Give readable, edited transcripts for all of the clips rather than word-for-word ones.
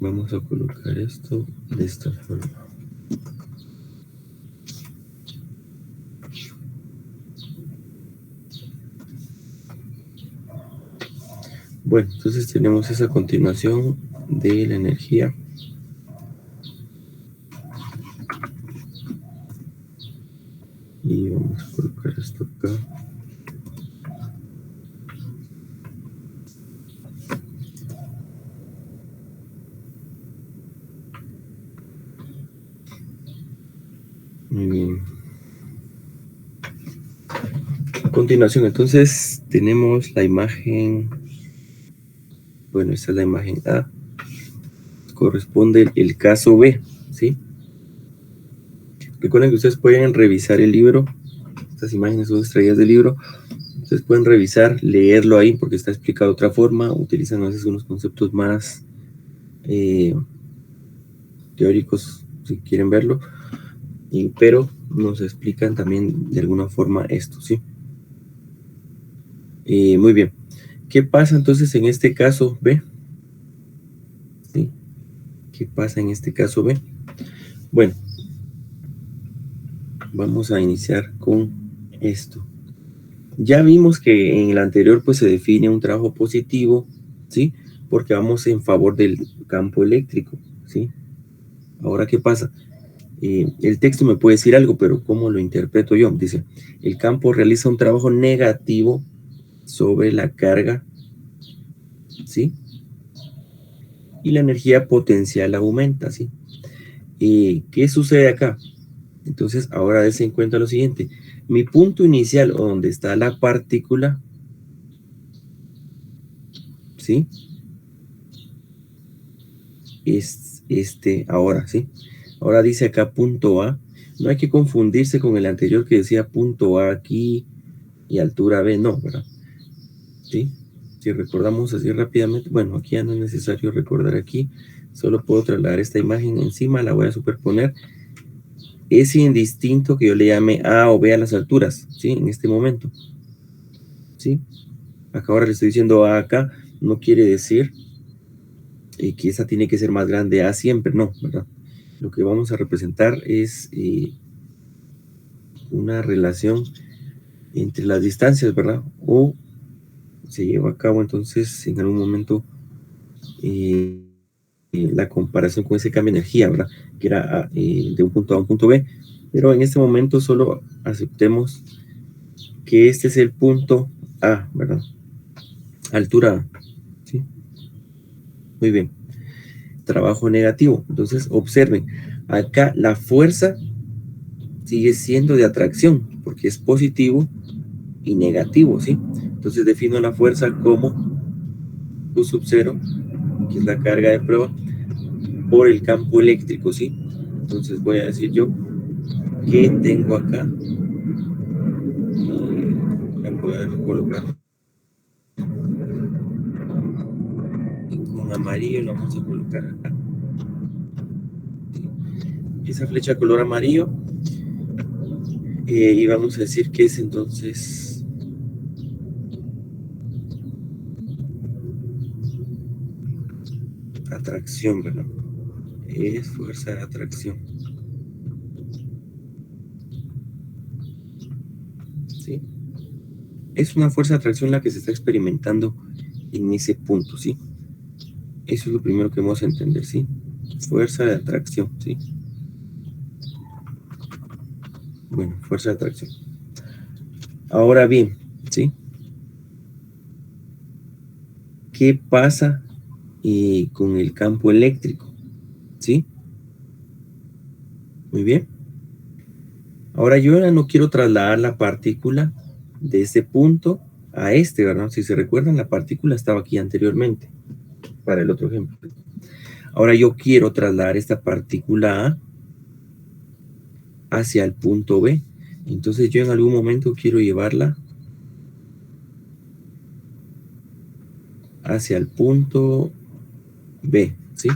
Vamos a colocar esto de esta forma. Bueno, entonces tenemos esa continuación de la energía. Y vamos a colocar esto acá. Muy bien. A continuación, entonces, tenemos la imagen. Bueno, esta es la imagen A. Corresponde el caso B, ¿sí? Recuerden que ustedes pueden revisar el libro. Estas imágenes son extraídas del libro. Ustedes pueden revisar, leerlo ahí porque está explicado de otra forma. Utilizan a veces unos conceptos más teóricos, si quieren verlo. Pero nos explican también de alguna forma esto, ¿sí? Muy bien. ¿Qué pasa entonces en este caso B? ¿Sí? ¿Qué pasa en este caso B? Bueno, vamos a iniciar con esto. Ya vimos que en el anterior pues se define un trabajo positivo, ¿sí? Porque vamos en favor del campo eléctrico, ¿sí? Ahora, ¿qué pasa? El texto me puede decir algo, pero ¿cómo lo interpreto yo? Dice, el campo realiza un trabajo negativo sobre la carga, ¿sí? Y la energía potencial aumenta, ¿sí? ¿Qué sucede acá? Entonces, ahora dense en cuenta lo siguiente. Mi punto inicial, o donde está la partícula, ¿sí? Es ahora, ¿sí? Ahora dice acá punto A. No hay que confundirse con el anterior que decía punto A aquí y altura B, no, ¿verdad? ¿Sí? Si recordamos así rápidamente, bueno, aquí ya no es necesario recordar aquí, solo puedo trasladar esta imagen encima, la voy a superponer. Es indistinto que yo le llame A o B a las alturas, ¿sí? En este momento, ¿sí? Acá ahora le estoy diciendo A acá, no quiere decir que esa tiene que ser más grande A siempre, no, ¿verdad? Lo que vamos a representar es una relación entre las distancias, ¿verdad? O se lleva a cabo entonces en algún momento la comparación con ese cambio de energía, ¿verdad? Que era de un punto A a un punto B. Pero en este momento solo aceptemos que este es el punto A, ¿verdad? Altura A, ¿sí? Muy bien. Trabajo negativo. Entonces, observen, acá la fuerza sigue siendo de atracción, porque es positivo y negativo, ¿sí? Entonces defino la fuerza como Q sub 0, que es la carga de prueba, por el campo eléctrico, ¿sí? Entonces voy a decir yo que tengo acá, voy a poder colocar con amarillo, lo vamos a colocar acá. Esa flecha color amarillo, y vamos a decir que es entonces atracción, ¿verdad? Es fuerza de atracción, ¿sí? Es una fuerza de atracción la que se está experimentando en ese punto, ¿sí? Eso es lo primero que vamos a entender, ¿sí? Fuerza de atracción, ¿sí? Bueno, fuerza de atracción. Ahora bien, ¿sí? ¿Qué pasa con el campo eléctrico? ¿Sí? Muy bien. Ahora yo ya no quiero trasladar la partícula de este punto a este, ¿verdad? Si se recuerdan, la partícula estaba aquí anteriormente, para el otro ejemplo. Ahora yo quiero trasladar esta partícula A hacia el punto B. Entonces yo en algún momento quiero llevarla hacia el punto B, ¿sí?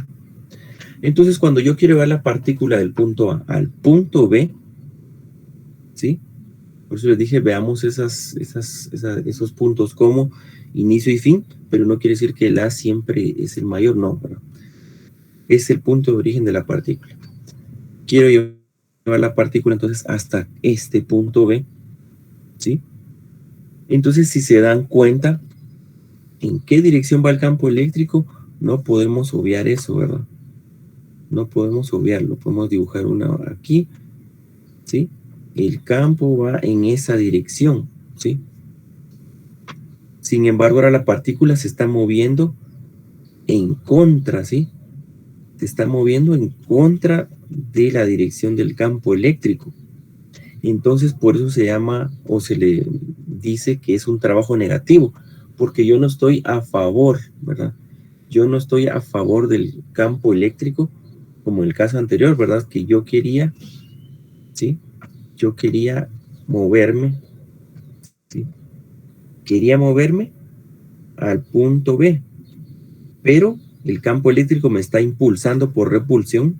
Entonces cuando yo quiero llevar la partícula del punto A al punto B, ¿sí? Por eso les dije, veamos esos puntos como inicio y fin, pero no quiere decir que el A siempre es el mayor, no, ¿verdad? Es el punto de origen de la partícula. Quiero llevar la partícula entonces hasta este punto B, ¿sí? Entonces, si se dan cuenta en qué dirección va el campo eléctrico, no podemos obviar eso, ¿verdad? No podemos obviarlo. Podemos dibujar una aquí, ¿sí? El campo va en esa dirección, ¿sí? Sin embargo, ahora la partícula se está moviendo en contra, ¿sí? Se está moviendo en contra de la dirección del campo eléctrico. Entonces, por eso se llama o se le dice que es un trabajo negativo, porque yo no estoy a favor, ¿verdad? Yo no estoy a favor del campo eléctrico, como en el caso anterior, ¿verdad? Que yo quería, ¿sí? Yo quería moverme, ¿sí? Quería moverme al punto B, pero el campo eléctrico me está impulsando por repulsión,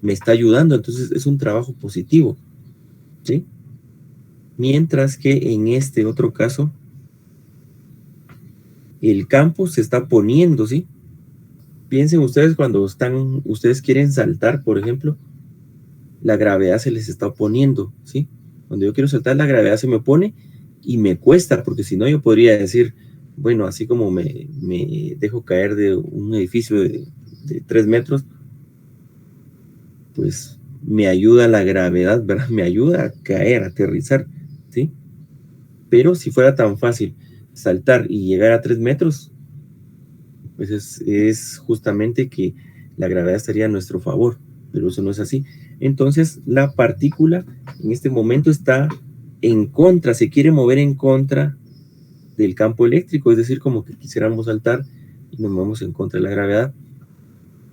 me está ayudando, entonces es un trabajo positivo, ¿sí? Mientras que en este otro caso, el campo se está poniendo, ¿sí? Piensen ustedes cuando ustedes quieren saltar, por ejemplo, la gravedad se les está oponiendo, ¿sí? Cuando yo quiero saltar, la gravedad se me opone y me cuesta, porque si no yo podría decir, bueno, así como me dejo caer de un edificio de 3 metros, pues me ayuda la gravedad, ¿verdad? Me ayuda a caer, a aterrizar, ¿sí? Pero si fuera tan fácil saltar y llegar a 3 metros, pues es justamente que la gravedad estaría a nuestro favor, pero eso no es así. Entonces, la partícula en este momento está en contra, se quiere mover en contra del campo eléctrico, es decir, como que quisiéramos saltar y nos movemos en contra de la gravedad.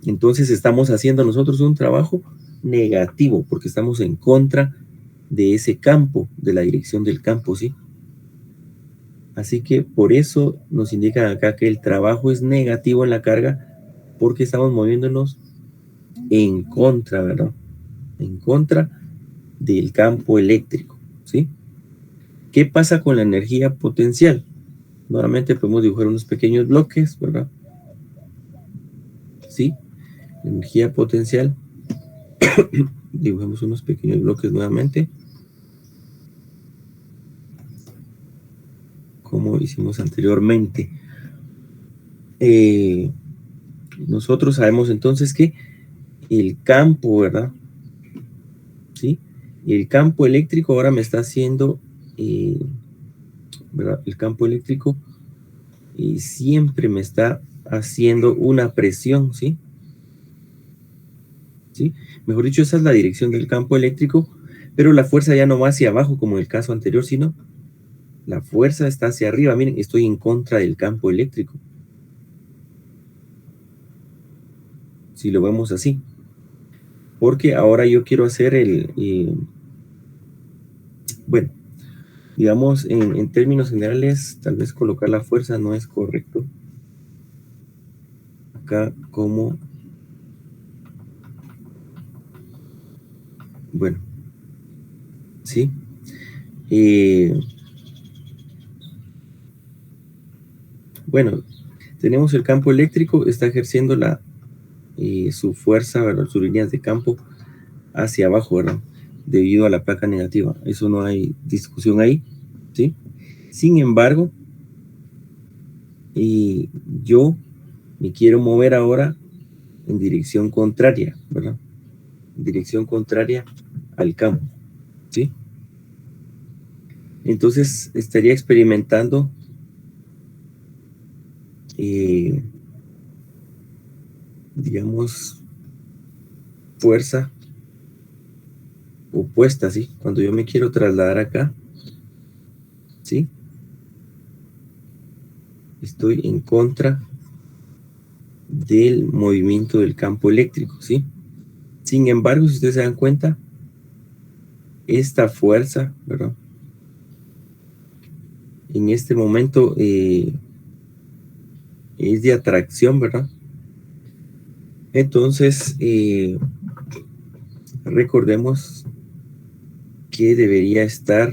Entonces, estamos haciendo nosotros un trabajo negativo, porque estamos en contra de ese campo, de la dirección del campo, ¿sí? Así que por eso nos indican acá que el trabajo es negativo en la carga, porque estamos moviéndonos en contra, ¿verdad? En contra del campo eléctrico, ¿sí? ¿Qué pasa con la energía potencial? Nuevamente podemos dibujar unos pequeños bloques, ¿verdad? ¿Sí? Energía potencial. Dibujemos unos pequeños bloques nuevamente, como hicimos anteriormente. Nosotros sabemos entonces que el campo, ¿verdad? ¿Sí? El campo eléctrico ahora me está haciendo, ¿verdad? El campo eléctrico siempre me está haciendo una presión, ¿sí? ¿Sí? Mejor dicho, esa es la dirección del campo eléctrico, pero la fuerza ya no va hacia abajo como en el caso anterior, sino la fuerza está hacia arriba. Miren, estoy en contra del campo eléctrico. Si lo vemos así. Porque ahora yo quiero hacer bueno, digamos, en términos generales, tal vez colocar la fuerza no es correcto. Acá como, bueno, ¿sí? Bueno, tenemos el campo eléctrico, está ejerciendo su fuerza, ¿verdad? Sus líneas de campo hacia abajo, ¿verdad? Debido a la placa negativa. Eso no hay discusión ahí, ¿sí? Sin embargo, yo me quiero mover ahora en dirección contraria, ¿verdad? En dirección contraria al campo, ¿sí? Entonces estaría experimentando digamos, fuerza opuesta, ¿sí? Cuando yo me quiero trasladar acá, ¿sí? Estoy en contra del movimiento del campo eléctrico, ¿sí? Sin embargo, si ustedes se dan cuenta, esta fuerza, ¿verdad? En este momento es de atracción, ¿verdad? Entonces, recordemos que debería estar,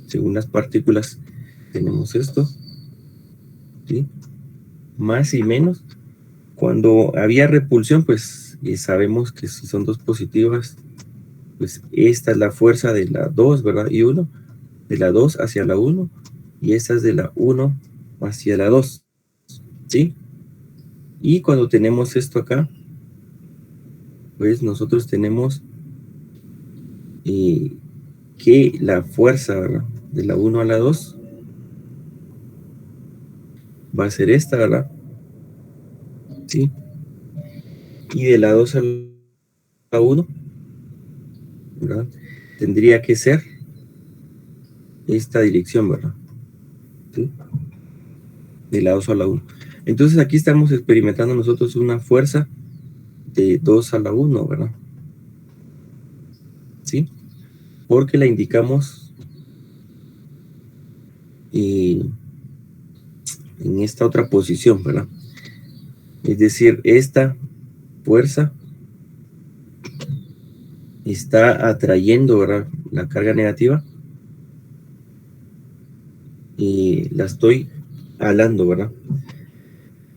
según las partículas, tenemos esto, ¿sí? Más y menos. Cuando había repulsión, pues sabemos que si son dos positivas, pues esta es la fuerza de la 2, ¿verdad? Y 1, de la 2 hacia la 1, y esta es de la 1 hacia la 2, ¿sí? Y cuando tenemos esto acá, pues nosotros tenemos que la fuerza, ¿verdad?, de la 1 a la 2 va a ser esta, ¿verdad? ¿Sí? Y de la 2 a la 1, ¿verdad?, tendría que ser esta dirección, ¿verdad? ¿Sí? De la 2 a la 1. Entonces aquí estamos experimentando nosotros una fuerza de 2 a la 1, ¿verdad? ¿Sí? Porque la indicamos en esta otra posición, ¿verdad? Es decir, esta fuerza está atrayendo, ¿verdad?, la carga negativa, y la estoy jalando, ¿verdad?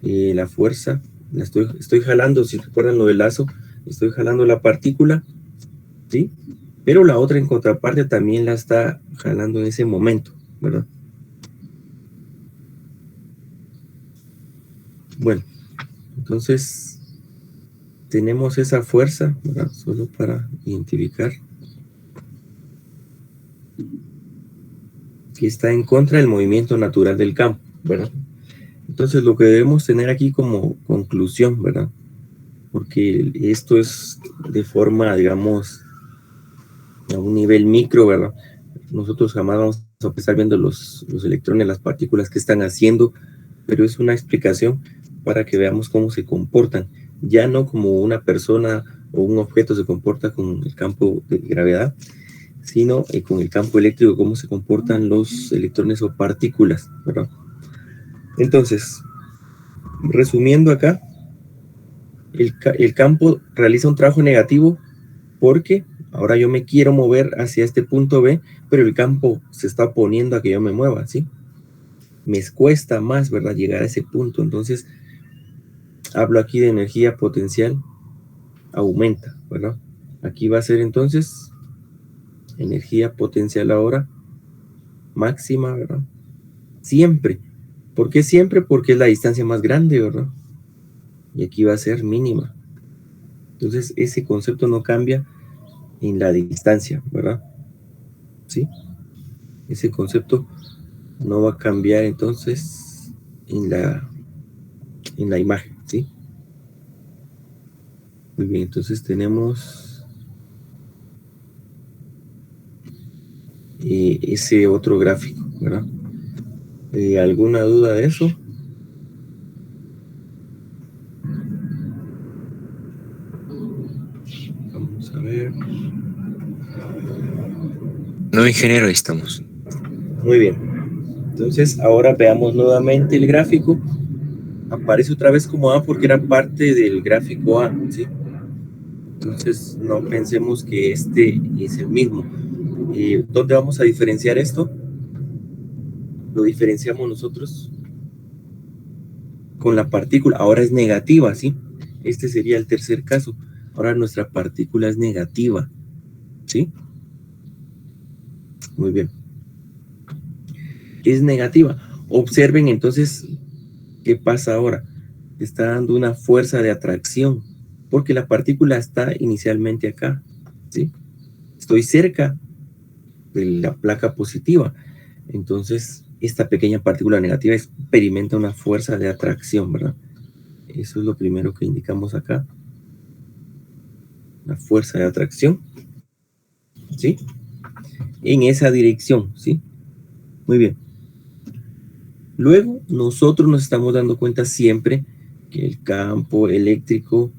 La fuerza, la estoy jalando, si recuerdan lo del lazo, estoy jalando la partícula, ¿sí? Pero la otra en contraparte también la está jalando en ese momento, ¿verdad? Bueno, entonces tenemos esa fuerza, ¿verdad?, solo para identificar que está en contra del movimiento natural del campo, ¿verdad? Entonces lo que debemos tener aquí como conclusión, ¿verdad?, porque esto es de forma, digamos, a un nivel micro, ¿verdad? Nosotros jamás vamos a estar viendo los electrones, las partículas que están haciendo, pero es una explicación para que veamos cómo se comportan, ya no como una persona o un objeto se comporta con el campo de gravedad, sino con el campo eléctrico, cómo se comportan los electrones o partículas, ¿verdad? Entonces, resumiendo acá, el campo realiza un trabajo negativo porque ahora yo me quiero mover hacia este punto B, pero el campo se está oponiendo a que yo me mueva, ¿sí? Me cuesta más, ¿verdad?, llegar a ese punto. Entonces, hablo aquí de energía potencial, aumenta, ¿verdad? Aquí va a ser entonces energía potencial ahora máxima, ¿verdad? Siempre. ¿Por qué siempre? Porque es la distancia más grande, ¿verdad? Y aquí va a ser mínima. Entonces, ese concepto no cambia en la distancia, ¿verdad? ¿Sí? Ese concepto no va a cambiar entonces en la imagen, ¿sí? Muy bien, entonces tenemos ese otro gráfico, ¿verdad? ¿Alguna duda de eso? Vamos a ver. No, ingeniero, ahí estamos. Muy bien. Entonces, ahora veamos nuevamente el gráfico. Aparece otra vez como A porque era parte del gráfico A, ¿sí? Entonces, no pensemos que este es el mismo. ¿Dónde vamos a diferenciar esto? Lo diferenciamos nosotros con la partícula. Ahora es negativa, ¿sí? Este sería el tercer caso. Ahora nuestra partícula es negativa, ¿sí? Muy bien. Es negativa. Observen entonces qué pasa ahora. Está dando una fuerza de atracción porque la partícula está inicialmente acá, ¿sí? Estoy cerca de la placa positiva. Entonces, esta pequeña partícula negativa experimenta una fuerza de atracción, ¿verdad? Eso es lo primero que indicamos acá. La fuerza de atracción, ¿sí? En esa dirección, ¿sí? Muy bien. Luego, nosotros nos estamos dando cuenta siempre que el campo eléctrico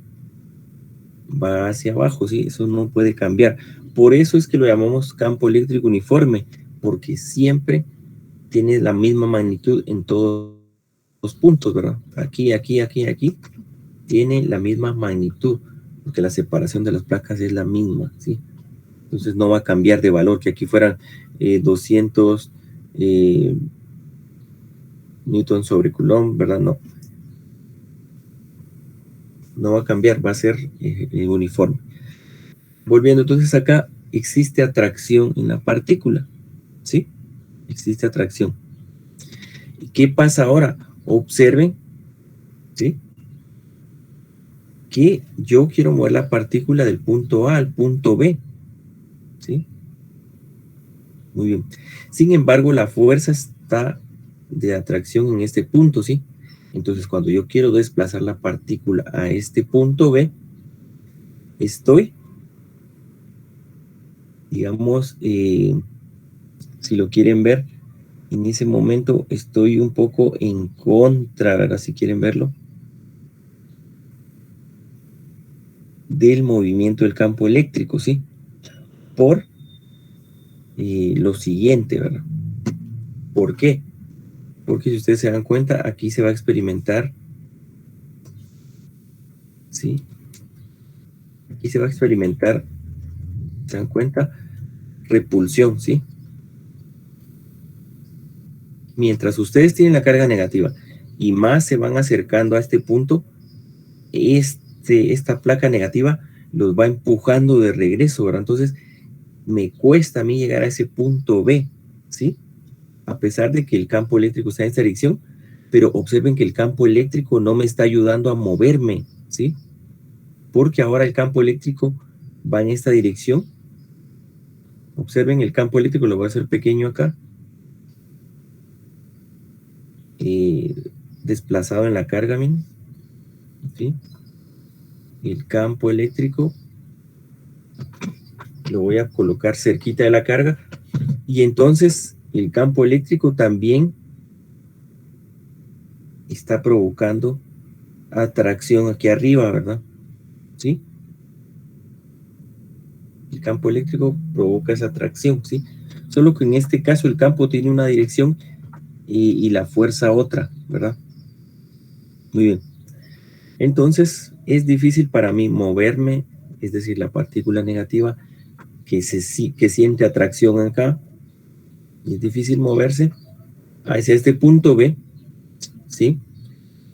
va hacia abajo, ¿sí? Eso no puede cambiar. Por eso es que lo llamamos campo eléctrico uniforme, porque siempre tiene la misma magnitud en todos los puntos, ¿verdad? Aquí, aquí, aquí, aquí, tiene la misma magnitud, porque la separación de las placas es la misma, ¿sí? Entonces no va a cambiar de valor, que aquí fueran 200 newton sobre coulomb, ¿verdad? No. no va a cambiar, va a ser uniforme. Volviendo, entonces acá existe atracción en la partícula, ¿sí? Existe atracción. ¿Y qué pasa ahora? Observen, ¿sí? Que yo quiero mover la partícula del punto A al punto B, ¿sí? Muy bien. Sin embargo, la fuerza está de atracción en este punto, ¿sí? Entonces, cuando yo quiero desplazar la partícula a este punto B, estoy, digamos, si lo quieren ver, en ese momento estoy un poco en contra, ¿verdad? Si quieren verlo, del movimiento del campo eléctrico, ¿sí? Por lo siguiente, ¿verdad? ¿Por qué? Porque si ustedes se dan cuenta, aquí se va a experimentar, ¿sí? Aquí se va a experimentar, ¿se dan cuenta? Repulsión, ¿sí? Mientras ustedes tienen la carga negativa y más se van acercando a este punto, esta placa negativa los va empujando de regreso, ¿verdad? Entonces, me cuesta a mí llegar a ese punto B, ¿sí? A pesar de que el campo eléctrico está en esta dirección, pero observen que el campo eléctrico no me está ayudando a moverme, ¿sí? Porque ahora el campo eléctrico va en esta dirección. Observen el campo eléctrico, lo voy a hacer pequeño acá. Desplazado en la carga, miren, ¿sí? El campo eléctrico lo voy a colocar cerquita de la carga y entonces el campo eléctrico también está provocando atracción aquí arriba, ¿verdad? ¿Sí? El campo eléctrico provoca esa atracción, ¿sí? Solo que en este caso el campo tiene una dirección y la fuerza otra, ¿verdad? Muy bien. Entonces es difícil para mí moverme, es decir, la partícula negativa que siente atracción acá, y es difícil moverse hacia este punto B, ¿sí?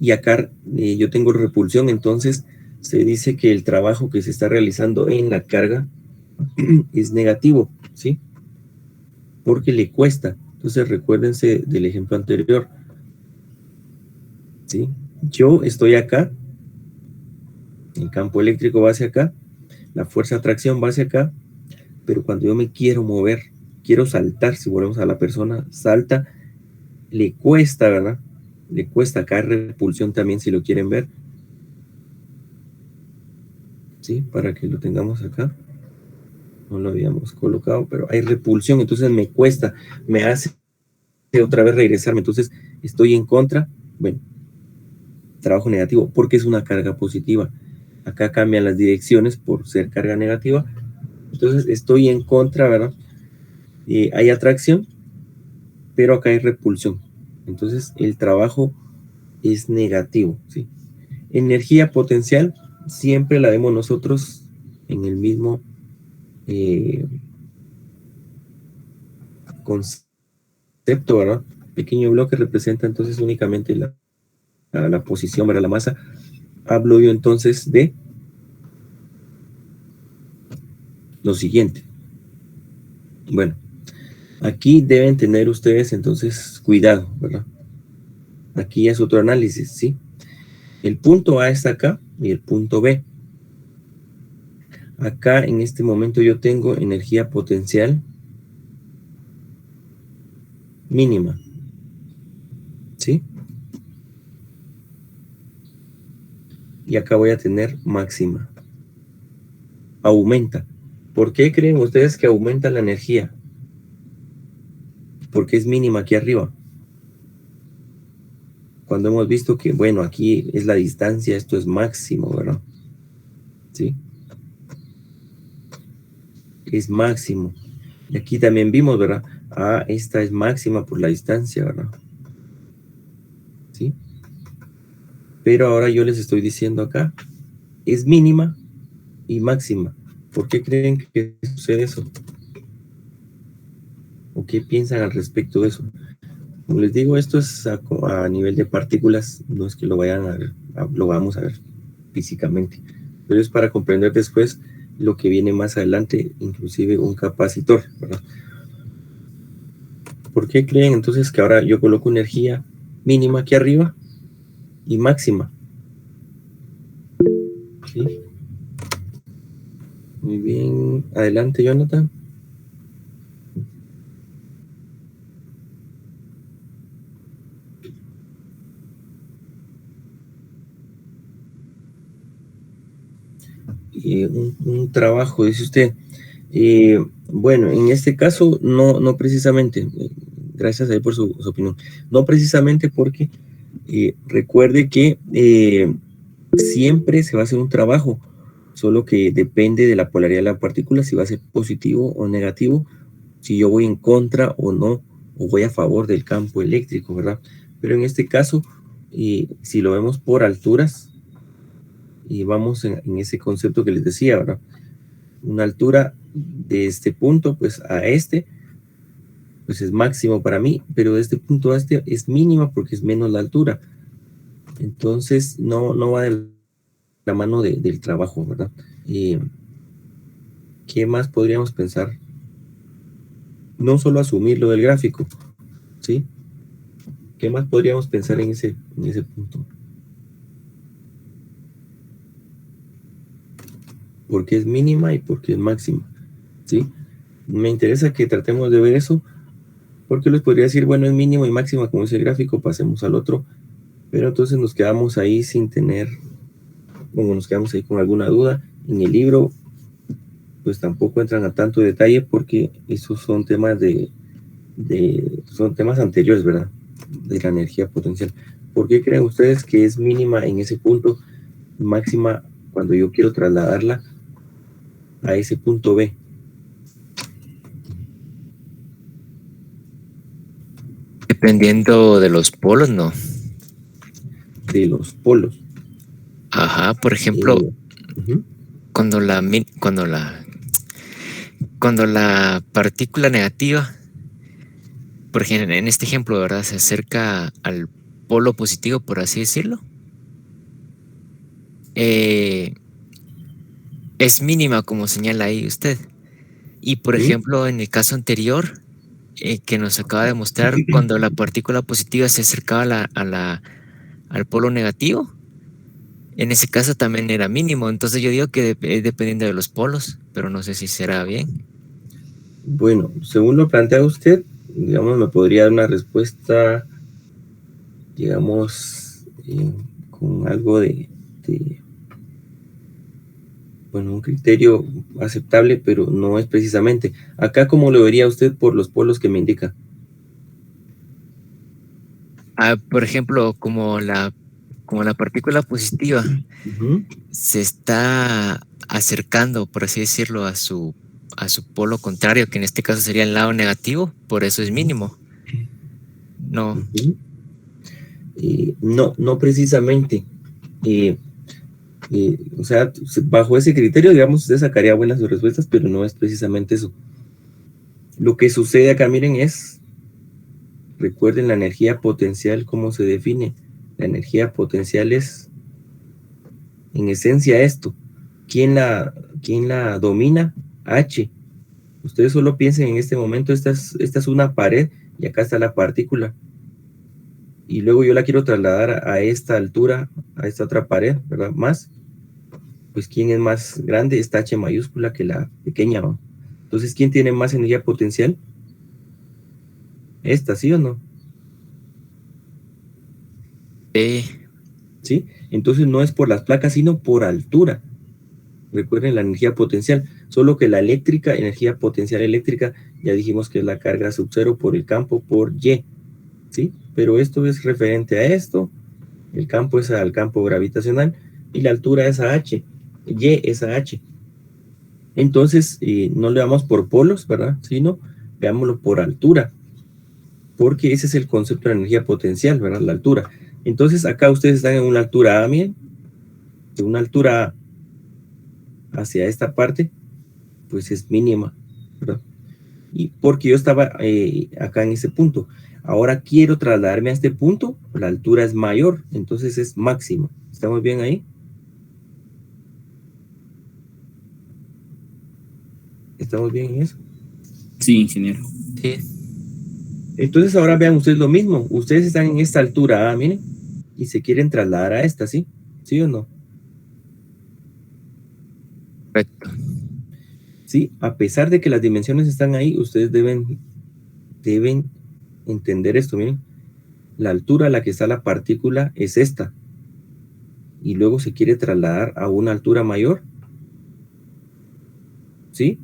Y acá yo tengo repulsión, entonces se dice que el trabajo que se está realizando en la carga es negativo, ¿sí? Porque le cuesta. Entonces recuérdense del ejemplo anterior, ¿sí? Yo estoy acá, el campo eléctrico va hacia acá, la fuerza de atracción va hacia acá, pero cuando yo me quiero mover, quiero saltar, si volvemos a la persona, salta, le cuesta, ¿verdad? Le cuesta. Acá repulsión también, si lo quieren ver, ¿sí? Para que lo tengamos acá. No lo habíamos colocado, pero hay repulsión, entonces me cuesta, me hace otra vez regresarme, entonces estoy en contra, bueno, trabajo negativo, porque es una carga positiva. Acá cambian las direcciones por ser carga negativa, entonces estoy en contra, ¿verdad? Hay atracción, pero acá hay repulsión, entonces el trabajo es negativo, ¿sí? Energía potencial siempre la vemos nosotros en el mismo concepto, ¿verdad? Pequeño bloque representa entonces únicamente la posición, ¿verdad? La masa. Hablo yo entonces de lo siguiente. Bueno, aquí deben tener ustedes entonces cuidado, ¿verdad? Aquí es otro análisis, ¿sí? El punto A está acá y el punto B. Acá en este momento yo tengo energía potencial mínima, ¿sí? Y acá voy a tener máxima. Aumenta. ¿Por qué creen ustedes que aumenta la energía? Porque es mínima aquí arriba. Cuando hemos visto que, bueno, aquí es la distancia, esto es máximo, ¿verdad? ¿Sí? Es máximo. Y aquí también vimos, ¿verdad? Ah, esta es máxima por la distancia, ¿verdad? ¿Sí? Pero ahora yo les estoy diciendo acá, es mínima y máxima. ¿Por qué creen que sucede eso? ¿O qué piensan al respecto de eso? Como les digo, esto es a nivel de partículas, no es que lo vayan a ver, lo vamos a ver. físicamente. Pero es para comprender después lo que viene más adelante, inclusive un capacitor, ¿verdad? ¿Por qué creen entonces que ahora yo coloco energía mínima aquí arriba y máxima? ¿Sí? Muy bien, adelante, Jonathan. Un trabajo, dice usted. Bueno, en este caso, no precisamente, gracias a él por su opinión, no precisamente porque recuerde que siempre se va a hacer un trabajo, solo que depende de la polaridad de la partícula, si va a ser positivo o negativo, si yo voy en contra o no, o voy a favor del campo eléctrico, ¿verdad? Pero en este caso, si lo vemos por alturas, y vamos en ese concepto que les decía, ¿verdad? Una altura de este punto, pues a este, pues es máximo para mí, pero de este punto a este es mínima porque es menos la altura. Entonces, no va de la mano del trabajo, ¿verdad? ¿Qué más podríamos pensar? No solo asumir lo del gráfico, ¿sí? ¿Qué más podríamos pensar en ese punto? Porque es mínima y porque es máxima, ¿sí? Me interesa que tratemos de ver eso, porque les podría decir, bueno, es mínimo y máxima como dice el gráfico, pasemos al otro, pero entonces nos quedamos ahí sin tener, bueno, nos quedamos ahí con alguna duda. En el libro, pues tampoco entran a tanto detalle porque esos son temas son temas anteriores, ¿verdad? De la energía potencial. ¿Por qué creen ustedes que es mínima en ese punto, máxima cuando yo quiero trasladarla a ese punto B? Dependiendo de los polos, ¿no? De los polos. Ajá, por ejemplo, cuando la partícula negativa, por ejemplo, en este ejemplo, ¿verdad? Se acerca al polo positivo, por así decirlo. Es mínima, como señala ahí usted. Y por ejemplo, en el caso anterior, que nos acaba de mostrar, cuando la partícula positiva se acercaba al polo negativo, en ese caso también era mínimo. Entonces yo digo que dependiendo de los polos, pero no sé si será bien. Bueno, según lo plantea usted, digamos, me podría dar una respuesta, digamos, con algo bueno, un criterio aceptable, pero no es precisamente. Acá, ¿cómo lo vería usted por los polos que me indica? Por ejemplo, como la partícula positiva se está acercando, por así decirlo, a su polo contrario, que en este caso sería el lado negativo, por eso es mínimo. No. No precisamente. O sea, bajo ese criterio, digamos, usted sacaría buenas respuestas, pero no es precisamente eso. Lo que sucede acá, miren, recuerden la energía potencial, ¿cómo se define? La energía potencial es, en esencia, esto. ¿Quién la domina? H. Ustedes solo piensen en este momento, esta es una pared y acá está la partícula. Y luego yo la quiero trasladar a esta altura, a esta otra pared, ¿verdad? Más. Pues ¿quién es más grande? Esta H mayúscula que la pequeña, ¿no? Entonces, ¿quién tiene más energía potencial? Esta, ¿sí o no? ¿Sí? Entonces no es por las placas, sino por altura. Recuerden la energía potencial, solo que la eléctrica, energía potencial eléctrica, ya dijimos que es la carga sub cero por el campo por Y, ¿sí? Pero esto es referente a esto, el campo es al campo gravitacional y la altura es a H, Y es a H. Entonces, no le damos por polos, ¿verdad? Sino veámoslo por altura, porque ese es el concepto de energía potencial, ¿verdad? La altura. Entonces, acá ustedes están en una altura A, miren, de una altura A hacia esta parte, pues es mínima, ¿verdad? Y porque yo estaba acá en ese punto. Ahora quiero trasladarme a este punto, la altura es mayor, entonces es máxima. ¿Estamos bien ahí? ¿Estamos bien en eso? Sí, ingeniero. Sí. Entonces ahora vean ustedes lo mismo. Ustedes están en esta altura, miren, y se quieren trasladar a esta, ¿sí? ¿Sí o no? Correcto. Sí, a pesar de que las dimensiones están ahí, ustedes deben entender esto, miren. La altura a la que está la partícula es esta. Y luego se quiere trasladar a una altura mayor. ¿Sí?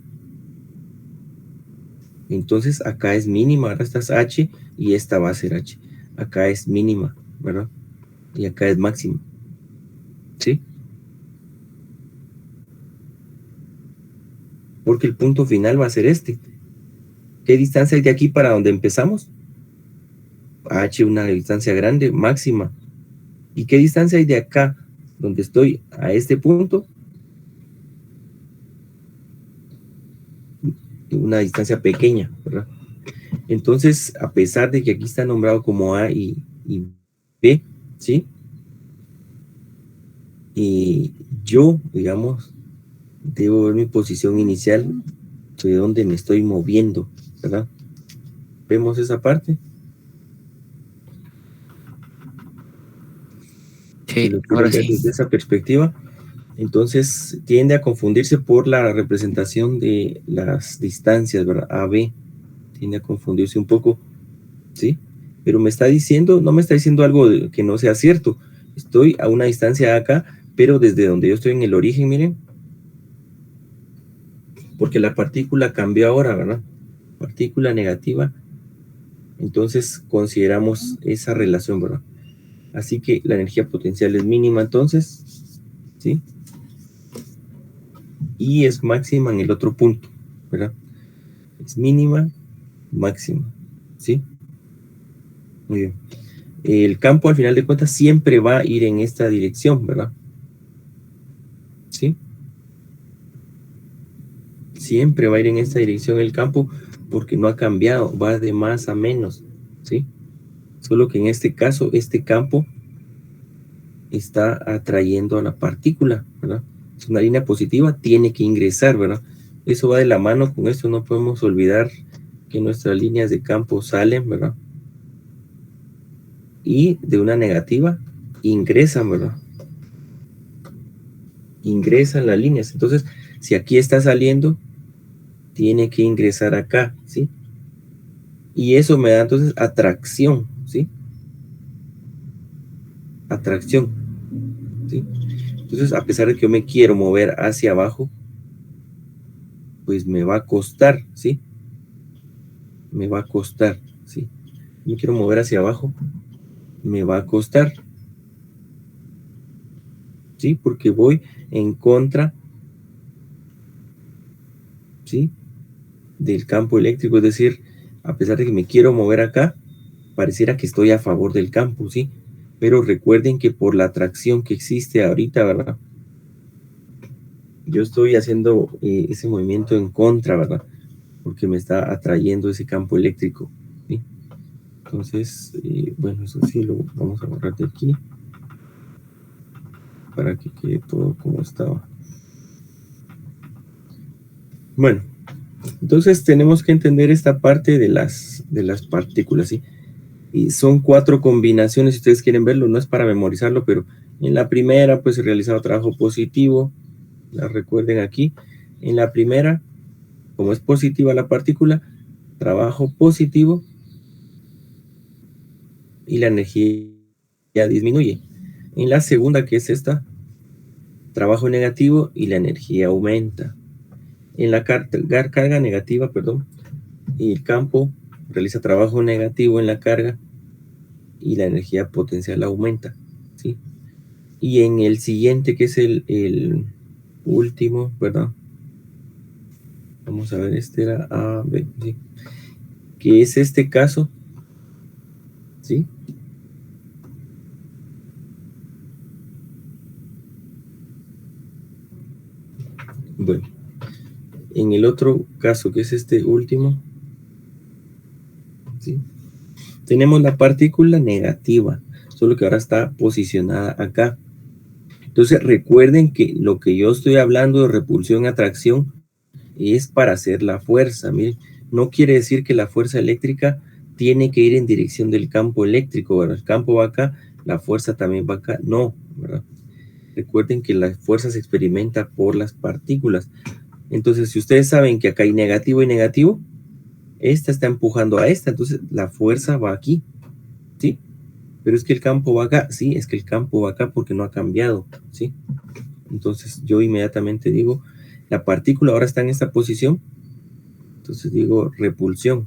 Entonces acá es mínima, ahora esta es H y esta va a ser H. Acá es mínima, ¿verdad? Y acá es máxima. ¿Sí? Porque el punto final va a ser este. ¿Qué distancia hay de aquí para donde empezamos? H, una distancia grande, máxima. ¿Y qué distancia hay de acá, donde estoy, a este punto? Una distancia pequeña, ¿verdad? Entonces, a pesar de que aquí está nombrado como A y B, ¿sí? Y yo, digamos, debo ver mi posición inicial de donde me estoy moviendo, ¿verdad? ¿Vemos esa parte? Sí, Si lo ahora quieren ver sí. desde esa perspectiva, entonces tiende a confundirse por la representación de las distancias, ¿verdad? A, B, tiende a confundirse un poco, ¿sí? Pero me está diciendo, no me está diciendo algo que no sea cierto. Estoy a una distancia acá, pero desde donde yo estoy en el origen, miren, porque la partícula cambió ahora, ¿verdad? Partícula negativa. Entonces consideramos esa relación, ¿verdad? Así que la energía potencial es mínima entonces, ¿sí? Y es máxima en el otro punto, ¿verdad? Es mínima, máxima, ¿sí? Muy bien. El campo al final de cuentas siempre va a ir en esta dirección, ¿verdad? ¿Sí? Siempre va a ir en esta dirección el campo porque no ha cambiado, va de más a menos, ¿sí? Solo que en este caso, este campo está atrayendo a la partícula, ¿verdad? Es una línea positiva, tiene que ingresar, ¿verdad? Eso va de la mano con esto, no podemos olvidar que nuestras líneas de campo salen, ¿verdad? Y de una negativa ingresan, ¿verdad? Ingresan las líneas. Entonces, si aquí está saliendo, tiene que ingresar acá, ¿sí? Y eso me da entonces atracción, ¿sí? Atracción, ¿sí? Entonces, a pesar de que yo me quiero mover hacia abajo, pues me va a costar, ¿sí? Me va a costar, ¿sí? Me quiero mover hacia abajo, me va a costar, ¿sí? Porque voy en contra, ¿sí? Del campo eléctrico, es decir, a pesar de que me quiero mover acá, pareciera que estoy a favor del campo, ¿sí? Pero recuerden que por la atracción que existe ahorita, ¿verdad? Yo estoy haciendo ese movimiento en contra, ¿verdad? Porque me está atrayendo ese campo eléctrico, ¿sí? Entonces, bueno, eso sí lo vamos a borrar de aquí para que quede todo como estaba. Bueno, entonces tenemos que entender esta parte de las partículas, ¿sí? Y son 4 combinaciones, si ustedes quieren verlo, no es para memorizarlo, pero en la primera pues se realizaba trabajo positivo, la recuerden aquí, en la primera, como es positiva la partícula, trabajo positivo y la energía ya disminuye. En la segunda, que es esta, trabajo negativo y la energía aumenta. En la carga negativa, perdón, y el campo realiza trabajo negativo en la carga y la energía potencial aumenta, ¿sí? Y en el siguiente, que es el último, ¿verdad? Vamos a ver, este era A, B, ¿sí? Que es este caso, ¿sí? Bueno, en el otro caso, que es este último, ¿sí? Tenemos la partícula negativa, solo que ahora está posicionada acá. Entonces recuerden que lo que yo estoy hablando de repulsión-atracción es para hacer la fuerza. Miren, no quiere decir que la fuerza eléctrica tiene que ir en dirección del campo eléctrico, ¿verdad? El campo va acá, la fuerza también va acá. No, ¿verdad? Recuerden que la fuerza se experimenta por las partículas. Entonces, si ustedes saben que acá hay negativo y negativo, esta está empujando a esta, entonces la fuerza va aquí, ¿sí? Pero es que el campo va acá, sí, es que el campo va acá porque no ha cambiado, ¿sí? Entonces yo inmediatamente digo, la partícula ahora está en esta posición, entonces digo repulsión,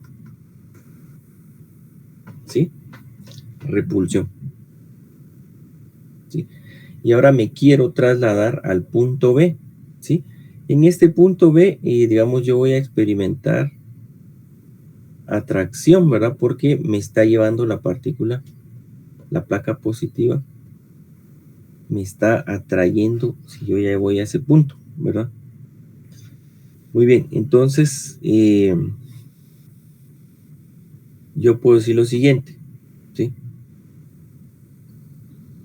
¿sí? Repulsión, ¿sí? Y ahora me quiero trasladar al punto B, ¿sí? En este punto B, digamos, yo voy a experimentar atracción, ¿verdad? Porque me está llevando la partícula, la placa positiva, me está atrayendo si yo ya voy a ese punto, ¿verdad? Muy bien, entonces yo puedo decir lo siguiente, ¿sí?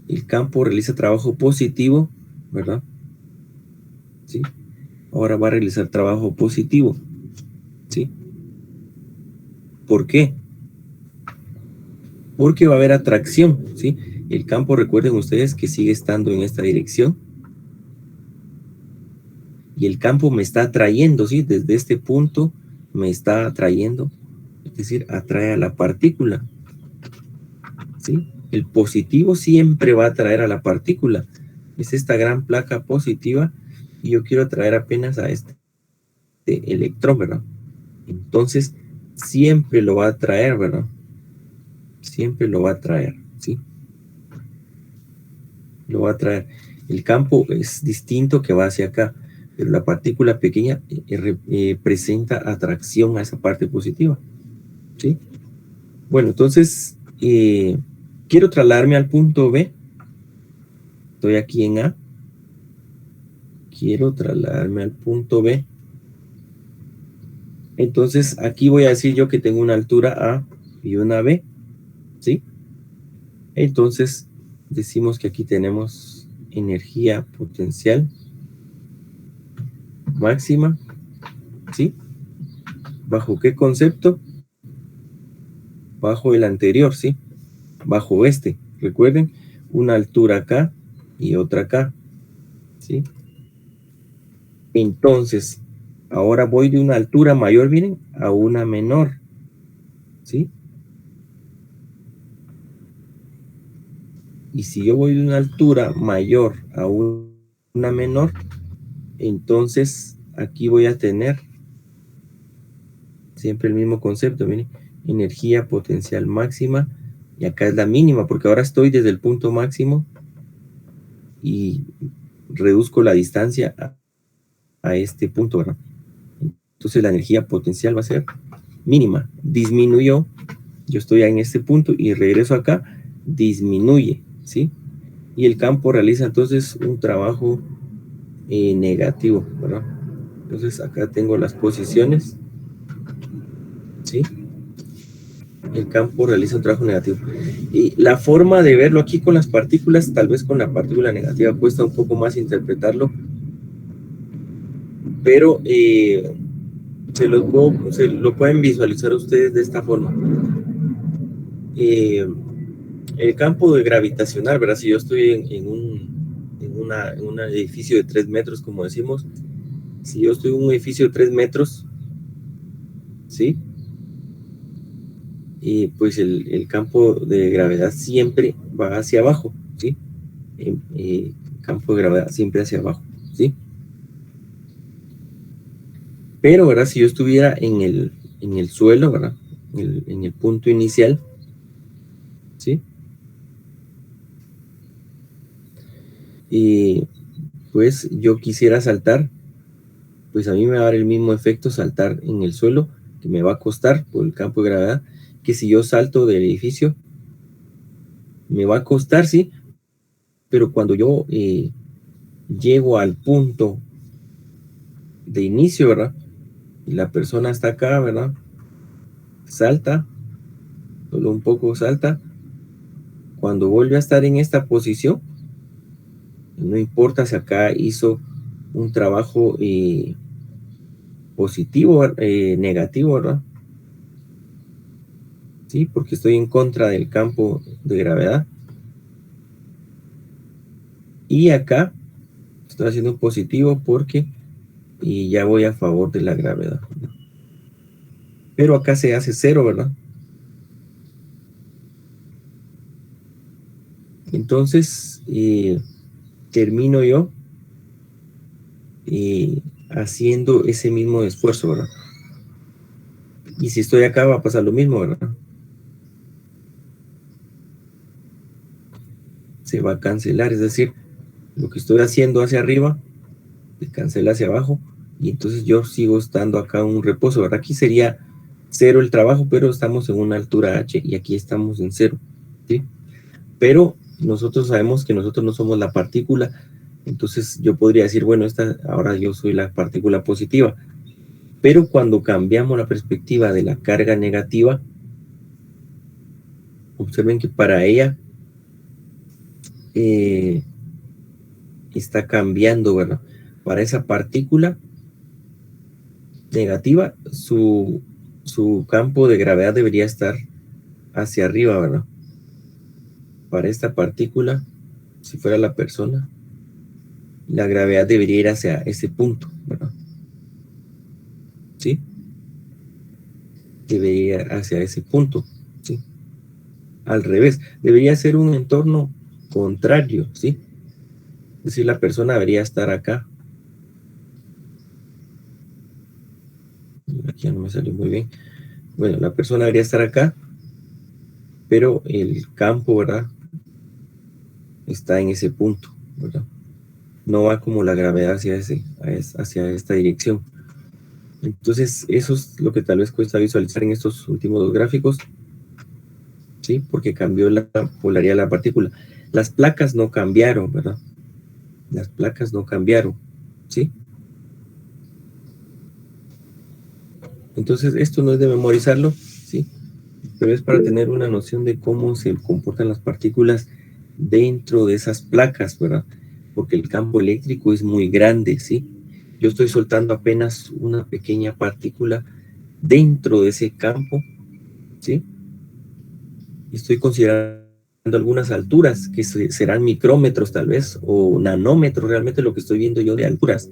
El campo realiza trabajo positivo, ¿verdad? ¿Sí? Ahora va a realizar trabajo positivo, ¿sí? ¿Por qué? Porque va a haber atracción, ¿sí? El campo, recuerden ustedes que sigue estando en esta dirección. Y el campo me está atrayendo, ¿sí? Desde este punto me está atrayendo, es decir, atrae a la partícula, ¿sí? El positivo siempre va a atraer a la partícula. Es esta gran placa positiva y yo quiero atraer apenas a este electrón, ¿verdad? Entonces, siempre lo va a atraer, ¿verdad? Siempre lo va a atraer, ¿sí? Lo va a atraer. El campo es distinto que va hacia acá, pero la partícula pequeña presenta atracción a esa parte positiva, ¿sí? Bueno, entonces, quiero trasladarme al punto B. Estoy aquí en A. Quiero trasladarme al punto B. Entonces, aquí voy a decir yo que tengo una altura A y una B, ¿sí? Entonces, decimos que aquí tenemos energía potencial máxima, ¿sí? ¿Bajo qué concepto? Bajo el anterior, ¿sí? Bajo este. Recuerden, una altura acá y otra acá, ¿sí? Entonces, ahora voy de una altura mayor, miren, a una menor, ¿sí? Y si yo voy de una altura mayor a una menor, entonces aquí voy a tener siempre el mismo concepto, miren, energía potencial máxima, y acá es la mínima, porque ahora estoy desde el punto máximo y reduzco la distancia a este punto, ¿verdad? Entonces la energía potencial va a ser mínima, disminuyó, yo estoy en este punto y regreso acá, disminuye, ¿sí? Y el campo realiza entonces un trabajo negativo, ¿verdad? Entonces acá tengo las posiciones, ¿sí? El campo realiza un trabajo negativo. Y la forma de verlo aquí con las partículas, tal vez con la partícula negativa cuesta un poco más interpretarlo, pero se lo pueden visualizar ustedes de esta forma. El campo de gravitacional, ¿verdad? Si yo estoy en un edificio de 3 metros, como decimos, si yo estoy en un edificio de 3 metros, ¿sí? Y pues el campo de gravedad siempre va hacia abajo, ¿sí? Campo de gravedad siempre hacia abajo, ¿sí? Pero, ¿verdad? Si yo estuviera en el suelo, ¿verdad? En el punto inicial, ¿sí? Y pues yo quisiera saltar, pues a mí me va a dar el mismo efecto saltar en el suelo, que me va a costar por el campo de gravedad, que si yo salto del edificio, me va a costar, sí, pero cuando yo llego al punto de inicio, ¿verdad? Y la persona está acá, ¿verdad? Salta, solo un poco salta. Cuando vuelve a estar en esta posición, no importa si acá hizo un trabajo positivo, negativo, ¿verdad? Sí, porque estoy en contra del campo de gravedad. Y acá estoy haciendo positivo porque ya voy a favor de la gravedad. Pero acá se hace cero, ¿verdad? Entonces, termino yo haciendo ese mismo esfuerzo, ¿verdad? Y si estoy acá va a pasar lo mismo, ¿verdad? Se va a cancelar, es decir, lo que estoy haciendo hacia arriba se cancela hacia abajo y entonces yo sigo estando acá en un reposo, ¿verdad? Aquí sería cero el trabajo, pero estamos en una altura h y aquí estamos en cero, ¿sí? Pero nosotros sabemos que nosotros no somos la partícula, entonces yo podría decir, bueno, ahora yo soy la partícula positiva, pero cuando cambiamos la perspectiva de la carga negativa, observen que para ella está cambiando, ¿verdad? Para esa partícula negativa, su campo de gravedad debería estar hacia arriba, ¿verdad? Para esta partícula, si fuera la persona, la gravedad debería ir hacia ese punto, ¿verdad? ¿Sí? Debería ir hacia ese punto, ¿sí? Al revés, debería ser un entorno contrario, ¿sí? Es decir, la persona debería estar acá. Aquí ya no me salió muy bien. Bueno, la persona debería estar acá, pero el campo, ¿verdad? Está en ese punto, ¿verdad? No va como la gravedad hacia esta dirección. Entonces, eso es lo que tal vez cuesta visualizar en estos últimos dos gráficos, ¿sí? Porque cambió la polaridad de la partícula. Las placas no cambiaron, ¿verdad? Las placas no cambiaron, ¿sí? Entonces, esto no es de memorizarlo, ¿sí? Pero es para tener una noción de cómo se comportan las partículas dentro de esas placas, ¿verdad? Porque el campo eléctrico es muy grande, ¿sí? Yo estoy soltando apenas una pequeña partícula dentro de ese campo, ¿sí? Y estoy considerando algunas alturas que serán micrómetros tal vez, o nanómetros, realmente lo que estoy viendo yo de alturas,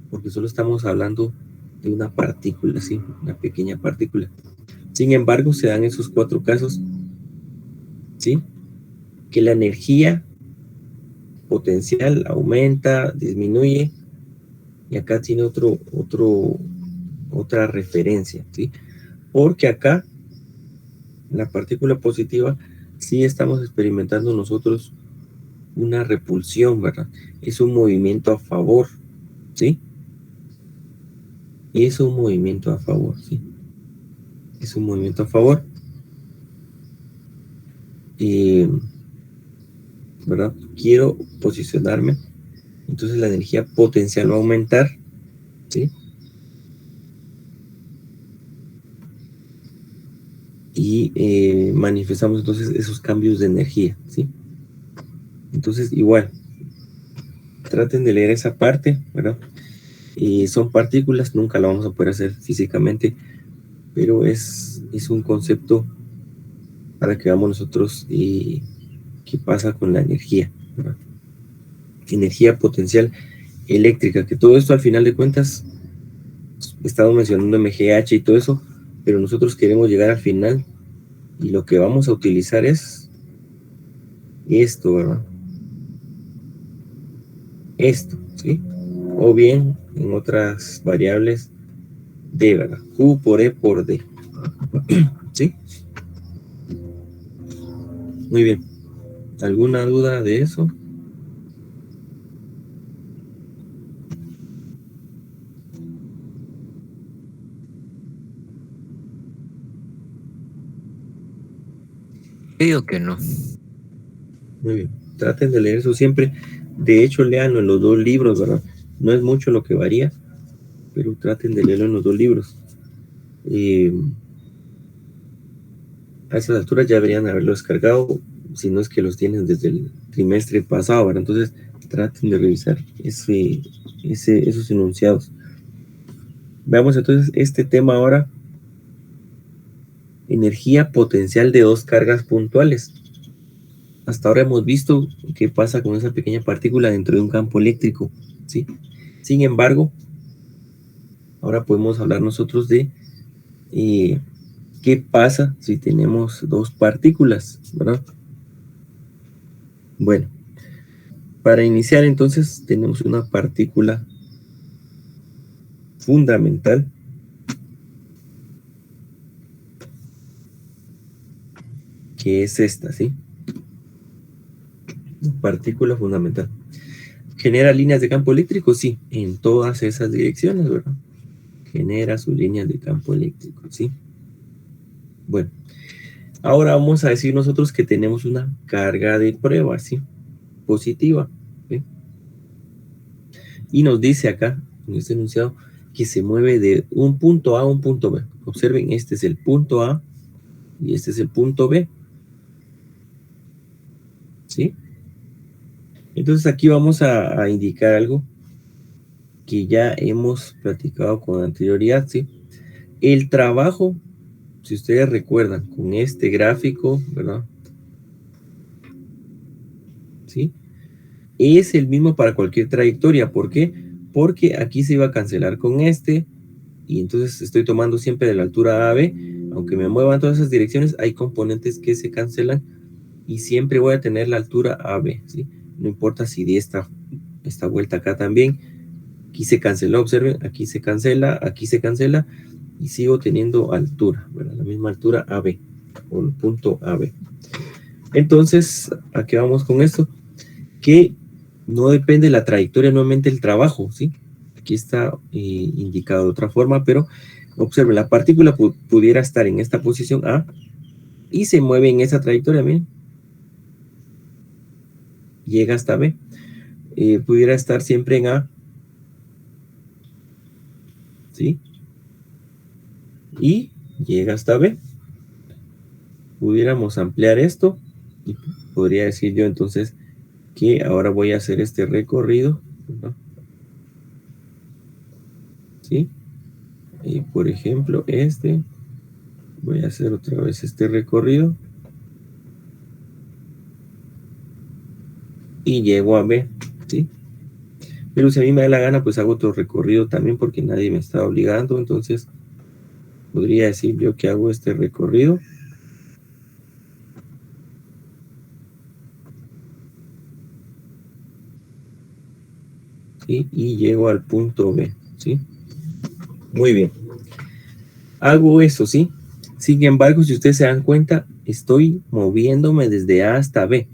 porque solo estamos hablando de una partícula, ¿sí? Una pequeña partícula. Sin embargo, se dan esos cuatro casos, ¿sí? Que la energía potencial aumenta, disminuye, y acá tiene otra referencia, ¿sí? Porque acá, la partícula positiva, sí estamos experimentando nosotros una repulsión, ¿verdad? Es un movimiento a favor, ¿sí? Es un movimiento a favor, ¿sí? Es un movimiento a favor. ¿Verdad? Quiero posicionarme, entonces la energía potencial va a aumentar, ¿sí? Y manifestamos entonces esos cambios de energía, ¿sí? Entonces, igual, traten de leer esa parte, ¿verdad? Son partículas, nunca lo vamos a poder hacer físicamente, pero es un concepto para que veamos nosotros qué pasa con la energía, ¿verdad? Energía potencial eléctrica, que todo esto al final de cuentas, estamos mencionando MGH y todo eso, pero nosotros queremos llegar al final y lo que vamos a utilizar es esto, ¿verdad? Esto, ¿sí? O bien en otras variables D, ¿verdad? Q por E por D. ¿Sí? Muy bien. ¿Alguna duda de eso? Yo digo que no. Muy bien. Traten de leer eso siempre. De hecho, léanlo en los dos libros, ¿verdad? No es mucho lo que varía, pero traten de leerlo en los dos libros. A esas alturas ya deberían haberlo descargado, si no es que los tienen desde el trimestre pasado, ¿verdad? Entonces traten de revisar esos enunciados. Veamos entonces este tema ahora. Energía potencial de dos cargas puntuales. Hasta ahora hemos visto qué pasa con esa pequeña partícula dentro de un campo eléctrico, ¿sí? Sin embargo, ahora podemos hablar nosotros de qué pasa si tenemos dos partículas, ¿verdad? Bueno, para iniciar entonces tenemos una partícula fundamental que es esta, ¿sí? Partícula fundamental. ¿Genera líneas de campo eléctrico? Sí, en todas esas direcciones, ¿verdad? Genera sus líneas de campo eléctrico, ¿sí? Bueno, ahora vamos a decir nosotros que tenemos una carga de prueba, ¿sí? Positiva, ¿sí? Y nos dice acá, en este enunciado, que se mueve de un punto A a un punto B. Observen, este es el punto A y este es el punto B, ¿sí? Entonces aquí vamos a indicar algo que ya hemos platicado con anterioridad, ¿sí? El trabajo, si ustedes recuerdan, con este gráfico, ¿verdad? ¿Sí? Es el mismo para cualquier trayectoria. ¿Por qué? Porque aquí se iba a cancelar con este, y entonces estoy tomando siempre de la altura AB. Aunque me muevan todas esas direcciones, hay componentes que se cancelan, y siempre voy a tener la altura AB, ¿sí? No importa si de esta vuelta acá también, aquí se canceló, observen, aquí se cancela, y sigo teniendo altura, ¿verdad? La misma altura AB, o el punto AB. Entonces, ¿a qué vamos con esto? Que no depende de la trayectoria, nuevamente el trabajo, ¿sí? Aquí está indicado de otra forma, pero observen, la partícula pudiera estar en esta posición A y se mueve en esa trayectoria, miren. Llega hasta B. Pudiera estar siempre en A, ¿sí? Y llega hasta B. Pudiéramos ampliar esto y podría decir yo entonces que ahora voy a hacer este recorrido, ¿no? ¿Sí? Y por ejemplo, voy a hacer otra vez este recorrido y llego a B, ¿sí? Pero si a mí me da la gana, pues hago otro recorrido también, porque nadie me está obligando. Entonces podría decir yo que hago este recorrido ¿sí? Y llego al punto B, ¿sí? Muy bien, hago eso, ¿sí? Sin embargo, si ustedes se dan cuenta, estoy moviéndome desde A hasta B.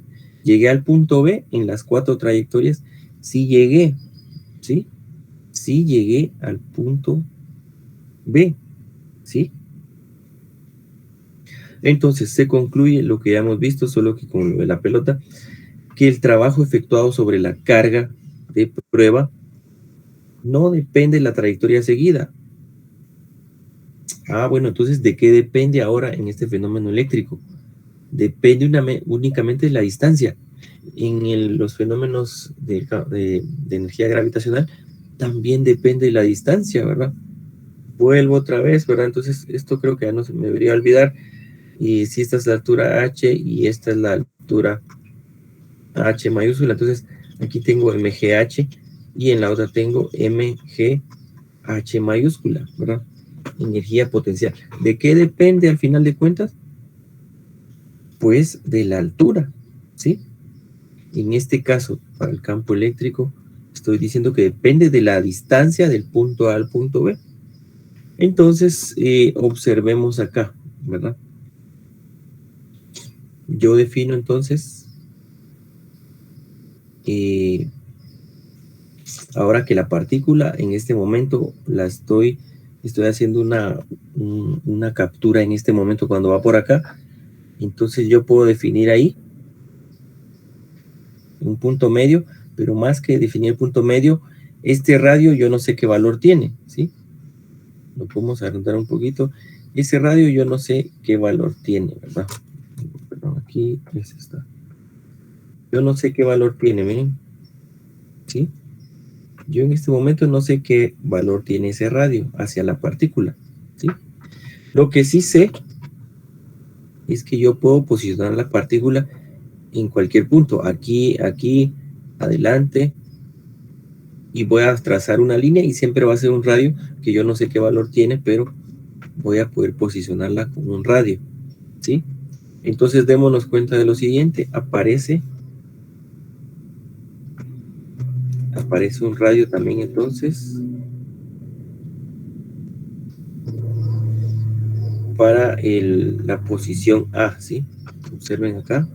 Llegué al punto B en las 4 trayectorias. Sí llegué, ¿sí? Sí llegué al punto B, ¿sí? Entonces se concluye lo que ya hemos visto, solo que con lo de la pelota, que el trabajo efectuado sobre la carga de prueba no depende de la trayectoria seguida. Bueno, entonces, ¿de qué depende ahora en este fenómeno eléctrico? Depende únicamente de la distancia. En los fenómenos de energía gravitacional también depende de la distancia, ¿verdad? Vuelvo otra vez, ¿verdad? Entonces, esto creo que ya no se me debería olvidar. Y si esta es la altura H y esta es la altura H mayúscula, entonces aquí tengo MGH y en la otra tengo MGH mayúscula, ¿verdad? Energía potencial. ¿De qué depende al final de cuentas? Pues de la altura, ¿sí? En este caso, para el campo eléctrico, estoy diciendo que depende de la distancia del punto A al punto B. Entonces, observemos acá, ¿verdad? Yo defino entonces, ahora que la partícula en este momento la estoy haciendo una captura en este momento cuando va por acá. Entonces yo puedo definir ahí un punto medio, pero más que definir el punto medio, este radio yo no sé qué valor tiene, ¿sí? Lo podemos agrandar un poquito. Ese radio yo no sé qué valor tiene, ¿verdad? Perdón, aquí está. Yo no sé qué valor tiene, miren. ¿Sí? Yo en este momento no sé qué valor tiene ese radio hacia la partícula, ¿sí? Lo que sí sé es que yo puedo posicionar la partícula en cualquier punto, aquí, aquí, adelante, y voy a trazar una línea y siempre va a ser un radio que yo no sé qué valor tiene, pero voy a poder posicionarla con un radio, ¿sí? Entonces démonos cuenta de lo siguiente, aparece un radio también entonces para la posición A, ¿sí? Observen acá,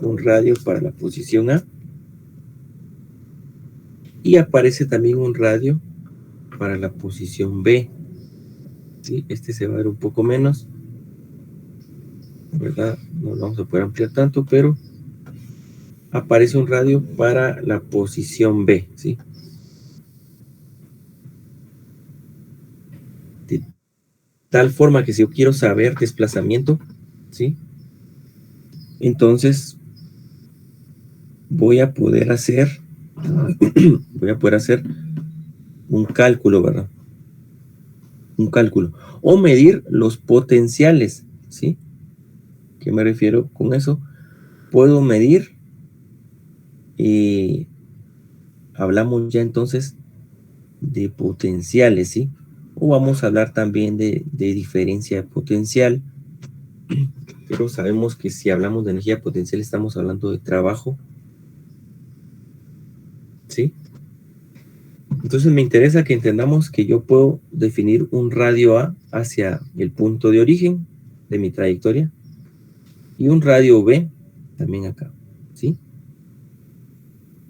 un radio para la posición A, y aparece también un radio para la posición B, ¿sí? Este se va a ver un poco menos, ¿verdad? No lo vamos a poder ampliar tanto, pero aparece un radio para la posición B, ¿sí? De tal forma que si yo quiero saber desplazamiento, ¿sí? Entonces voy a poder hacer un cálculo, ¿verdad? Un cálculo. O medir los potenciales, ¿sí? ¿Qué me refiero con eso? Puedo medir, hablamos ya entonces de potenciales, ¿sí? O vamos a hablar también de diferencia de potencial, pero sabemos que si hablamos de energía potencial estamos hablando de trabajo, ¿sí? Entonces me interesa que entendamos que yo puedo definir un radio A hacia el punto de origen de mi trayectoria y un radio B también acá, ¿sí?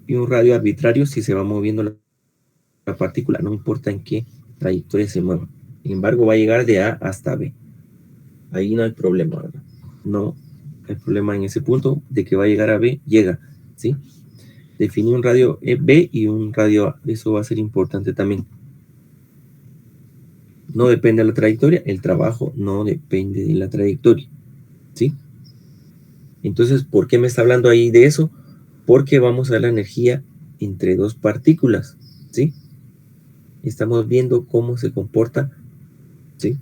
Y un radio arbitrario si se va moviendo la partícula, no importa en qué trayectoria se mueva. Sin embargo, va a llegar de A hasta B. Ahí no hay problema, ¿verdad? No hay problema en ese punto de que va a llegar a B, llega, ¿sí? Definí un radio B y un radio A. Eso va a ser importante también. No depende de la trayectoria, el trabajo no depende de la trayectoria, ¿sí? Entonces, ¿por qué me está hablando ahí de eso? Porque vamos a ver la energía entre dos partículas, ¿sí? Estamos viendo cómo se comporta, ¿sí?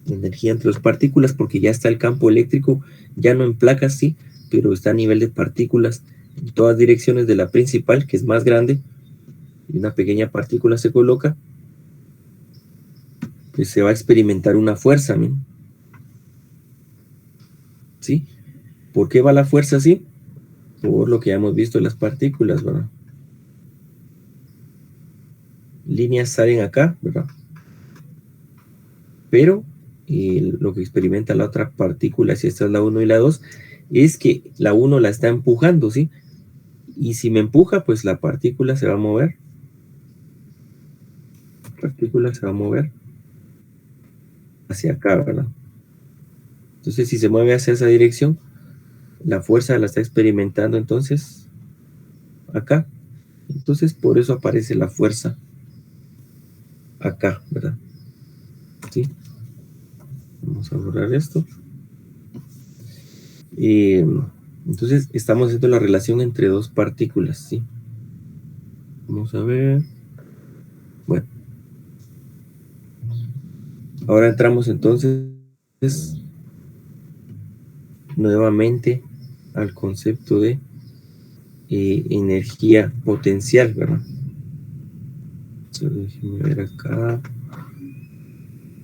La energía entre dos partículas, porque ya está el campo eléctrico, ya no en placas, sí, pero está a nivel de partículas en todas direcciones de la principal, que es más grande, y una pequeña partícula se coloca, pues se va a experimentar una fuerza, ¿no? ¿Sí? ¿Por qué va la fuerza así? Por lo que ya hemos visto en las partículas, ¿verdad? Líneas salen acá, ¿verdad? Pero lo que experimenta la otra partícula, si esta es la 1 y la 2, es que la 1 la está empujando, ¿sí? Y si me empuja, pues la partícula se va a mover. La partícula se va a mover hacia acá, ¿verdad? Entonces, si se mueve hacia esa dirección, la fuerza la está experimentando entonces acá. Entonces, por eso aparece la fuerza acá, ¿verdad? ¿Sí? Vamos a borrar esto. Entonces, estamos haciendo la relación entre dos partículas, ¿sí? Vamos a ver. Bueno. Ahora entramos entonces nuevamente al concepto de energía potencial, ¿verdad? Déjenme ver acá.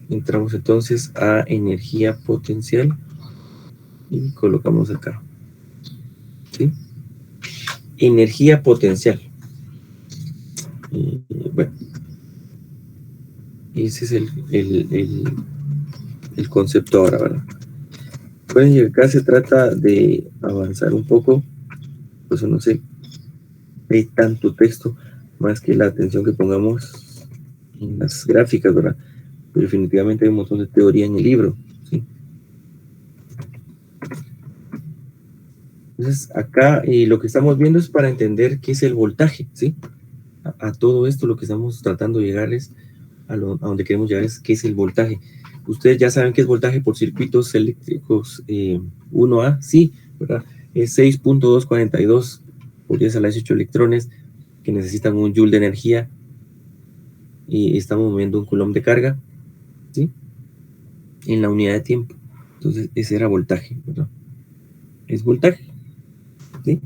Entramos entonces a energía potencial y colocamos acá, ¿sí? Energía potencial. Bueno, ese es el concepto ahora, ¿verdad? Pues acá se trata de avanzar un poco, pues no sé, hay tanto texto, más que la atención que pongamos en las gráficas, ¿verdad? Pero definitivamente hay un montón de teoría en el libro, ¿sí? Entonces, acá lo que estamos viendo es para entender qué es el voltaje, ¿sí? A todo esto lo que estamos tratando de llegar es, a donde queremos llegar es qué es el voltaje. Ustedes ya saben qué es voltaje por circuitos eléctricos 1A, sí, ¿verdad? Es 6.242 por 10 a la 18 electrones, que necesitan un joule de energía y estamos moviendo un coulomb de carga, ¿sí? En la unidad de tiempo. Entonces ese era voltaje, ¿verdad? Es voltaje, ¿sí?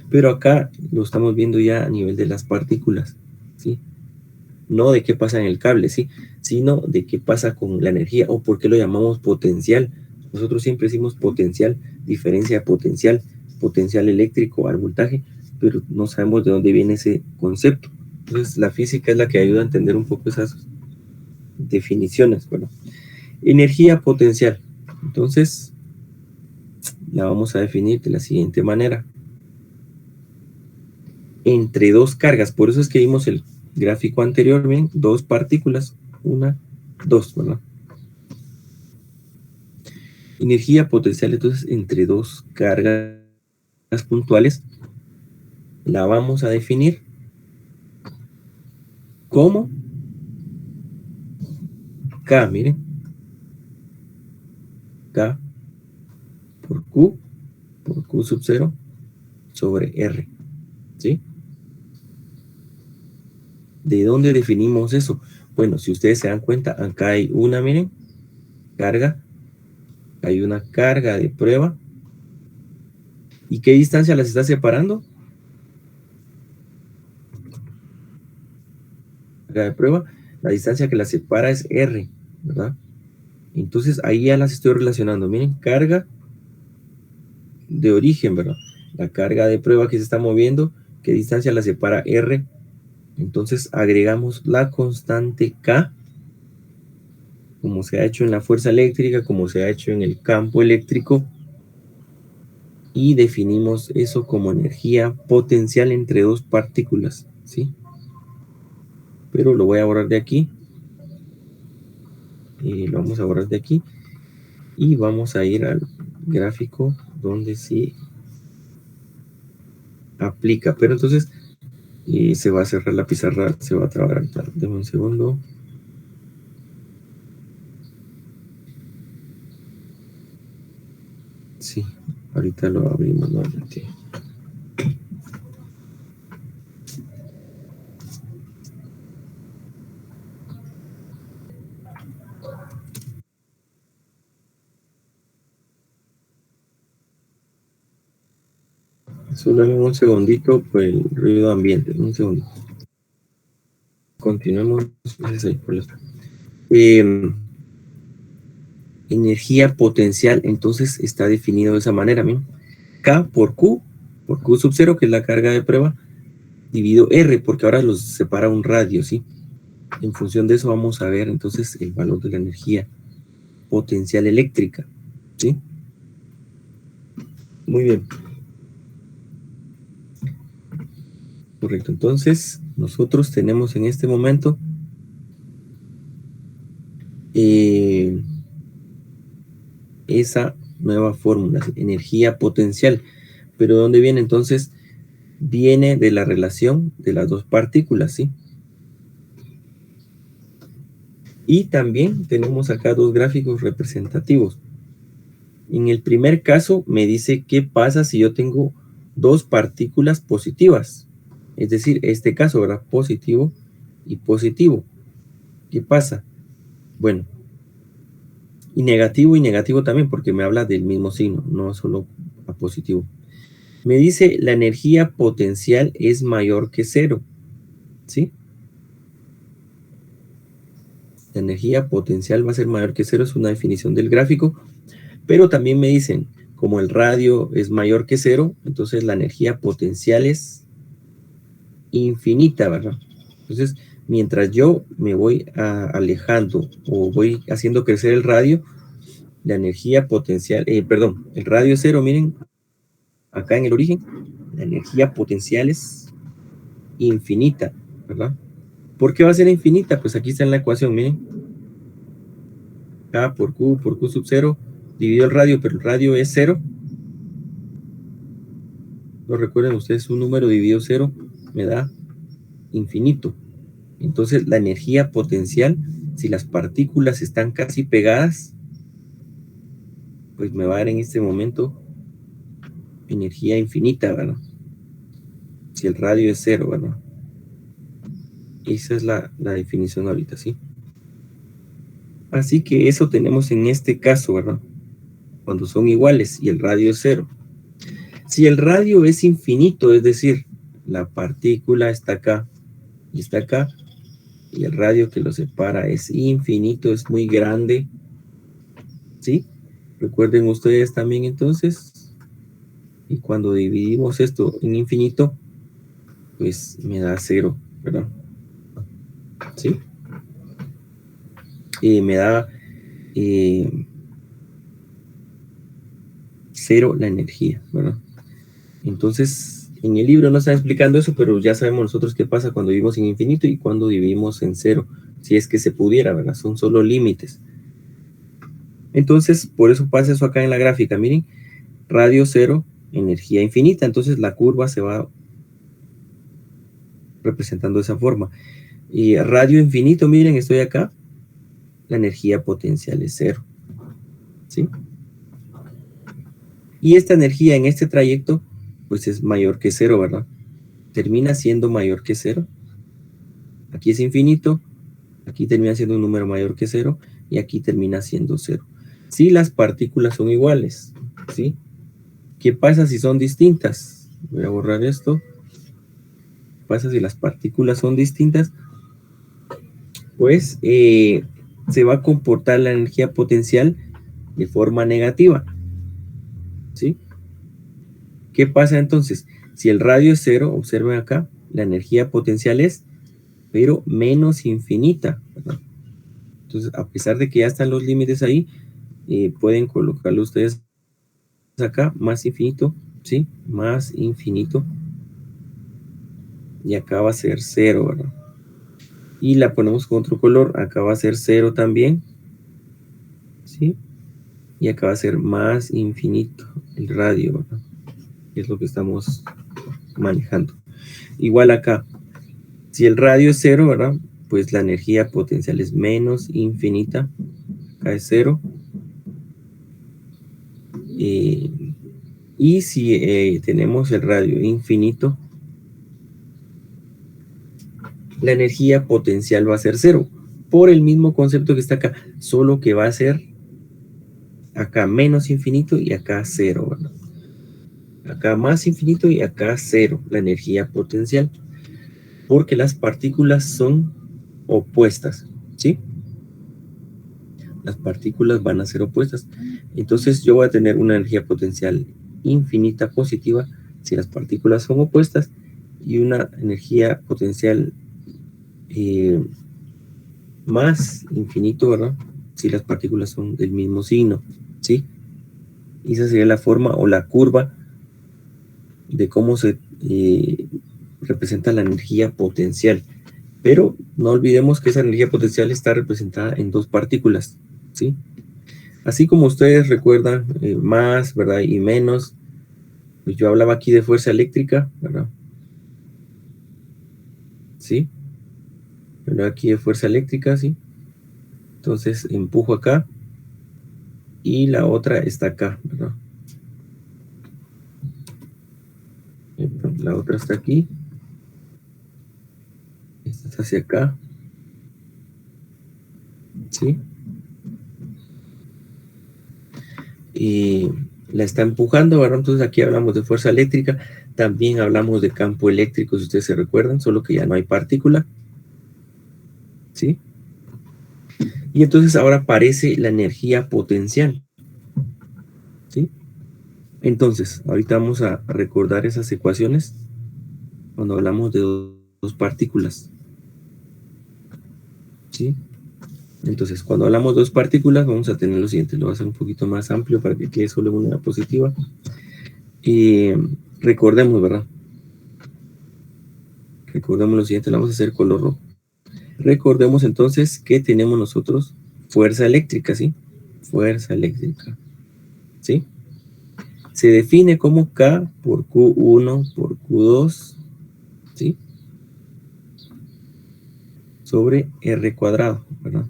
Pero acá lo estamos viendo ya a nivel de las partículas, ¿sí? No de qué pasa en el cable, ¿sí? Sino de qué pasa con la energía o por qué lo llamamos potencial. Nosotros siempre decimos potencial, diferencia de potencial, potencial eléctrico al voltaje, pero no sabemos de dónde viene ese concepto. Entonces la física es la que ayuda a entender un poco esas definiciones. Bueno, energía potencial. Entonces la vamos a definir de la siguiente manera. Entre dos cargas, por eso es que vimos el gráfico anterior, bien, dos partículas, una, dos, ¿verdad? Energía potencial, entonces, entre dos cargas puntuales, la vamos a definir como K, miren, K por Q sub 0 sobre R, ¿sí? ¿De dónde definimos eso? Bueno, si ustedes se dan cuenta, acá hay una, miren, carga, hay una carga de prueba. ¿Y qué distancia las está separando? Carga de prueba, la distancia que las separa es R, ¿verdad? Entonces ahí ya las estoy relacionando. Miren, carga de origen, ¿verdad? La carga de prueba que se está moviendo, ¿qué distancia la separa R? Entonces agregamos la constante K, como se ha hecho en la fuerza eléctrica, como se ha hecho en el campo eléctrico, y definimos eso como energía potencial entre dos partículas, ¿sí? Pero lo voy a borrar de aquí, lo vamos a borrar de aquí, y vamos a ir al gráfico donde sí aplica, pero entonces se va a cerrar la pizarra, se va a trabar. Deme un segundo. Sí, ahorita lo abrimos nuevamente. Solo en un segundito por el ruido ambiente. Un segundo. Continuemos. Energía potencial, entonces está definido de esa manera. ¿Bien? K por Q sub 0, que es la carga de prueba, dividido R, porque ahora los separa un radio, ¿sí? En función de eso vamos a ver entonces el valor de la energía potencial eléctrica, ¿sí? Muy bien. Correcto, entonces nosotros tenemos en este momento esa nueva fórmula, energía potencial. Pero ¿de dónde viene entonces? Viene de la relación de las dos partículas, ¿sí? Y también tenemos acá dos gráficos representativos. En el primer caso me dice qué pasa si yo tengo dos partículas positivas. Es decir, este caso, ¿verdad? Positivo y positivo. ¿Qué pasa? Bueno, y negativo también, porque me habla del mismo signo, no solo a positivo. Me dice la energía potencial es mayor que cero, ¿sí? La energía potencial va a ser mayor que cero, es una definición del gráfico, pero también me dicen, como el radio es mayor que cero, entonces la energía potencial es infinita, ¿verdad? Entonces, mientras yo me voy alejando o voy haciendo crecer el radio, la energía potencial, perdón, el radio es cero, miren, acá en el origen, la energía potencial es infinita, ¿verdad? ¿Por qué va a ser infinita? Pues aquí está en la ecuación, miren. K por Q sub 0, dividido el radio, pero el radio es 0. No recuerden ustedes, un número dividido 0 me da infinito. Entonces la energía potencial, si las partículas están casi pegadas, pues me va a dar en este momento energía infinita, ¿verdad? Si el radio es 0, ¿verdad? Esa es la definición ahorita, ¿sí? Así que eso tenemos en este caso, ¿verdad? Cuando son iguales y el radio es cero. Si el radio es infinito, es decir, la partícula está acá y está acá, y el radio que lo separa es infinito, es muy grande, ¿sí? Recuerden ustedes también entonces, y cuando dividimos esto en infinito, pues me da cero, ¿verdad? ¿Sí? Me da cero la energía, ¿verdad? Entonces, en el libro no está explicando eso, pero ya sabemos nosotros qué pasa cuando vivimos en infinito y cuando vivimos en cero, si es que se pudiera, ¿verdad? Son solo límites. Entonces, por eso pasa eso acá en la gráfica, miren, radio cero, energía infinita, entonces la curva se va representando de esa forma. Y radio infinito, miren, estoy acá, la energía potencial es cero, ¿sí? Y esta energía en este trayecto, pues es mayor que cero, ¿verdad? Termina siendo mayor que cero. Aquí es infinito, aquí termina siendo un número mayor que cero, y aquí termina siendo cero. Si las partículas son iguales, ¿sí? ¿Qué pasa si son distintas? Voy a borrar esto. ¿Qué pasa si las partículas son distintas? Pues se va a comportar la energía potencial de forma negativa, ¿sí? ¿Qué pasa entonces? Si el radio es cero, observen acá, la energía potencial es, pero menos infinita, ¿verdad? Entonces, a pesar de que ya están los límites ahí, pueden colocarlo ustedes acá, más infinito, ¿sí? Más infinito. Y acá va a ser cero, ¿verdad? Y la ponemos con otro color, acá va a ser cero también, ¿sí? Y acá va a ser más infinito el radio, ¿verdad? Es lo que estamos manejando. Igual acá, si el radio es cero, ¿verdad? Pues la energía potencial es menos infinita, acá es cero. Y si tenemos el radio infinito, la energía potencial va a ser cero, por el mismo concepto que está acá, solo que va a ser acá menos infinito y acá cero, ¿verdad? Acá más infinito y acá cero, la energía potencial, porque las partículas son opuestas, ¿sí? Las partículas van a ser opuestas. Entonces yo voy a tener una energía potencial infinita positiva si las partículas son opuestas y una energía potencial más infinito, ¿verdad? Si las partículas son del mismo signo, ¿sí? Y esa sería la forma o la curva de cómo se representa la energía potencial. Pero no olvidemos que esa energía potencial está representada en dos partículas, ¿sí? Así como ustedes recuerdan más, ¿verdad? Y menos, pues yo hablaba aquí de fuerza eléctrica, ¿verdad? ¿Sí? Hablaba aquí de fuerza eléctrica, ¿sí? Entonces empujo acá y la otra está acá, ¿verdad? La otra está aquí. Esta está hacia acá. ¿Sí? Y la está empujando, ¿verdad? Entonces aquí hablamos de fuerza eléctrica. También hablamos de campo eléctrico, si ustedes se recuerdan, solo que ya no hay partícula. ¿Sí? Y entonces ahora aparece la energía potencial. ¿Sí? Entonces, ahorita vamos a recordar esas ecuaciones cuando hablamos de dos partículas. ¿Sí? Entonces, cuando hablamos de dos partículas, vamos a tener lo siguiente. Lo voy a hacer un poquito más amplio para que quede solo una positiva. Y recordemos, ¿verdad? Recordemos lo siguiente, lo vamos a hacer color rojo. Recordemos entonces que tenemos nosotros fuerza eléctrica, ¿sí? Fuerza eléctrica, ¿sí? Se define como K por Q1 por Q2, ¿sí? Sobre R cuadrado, ¿verdad?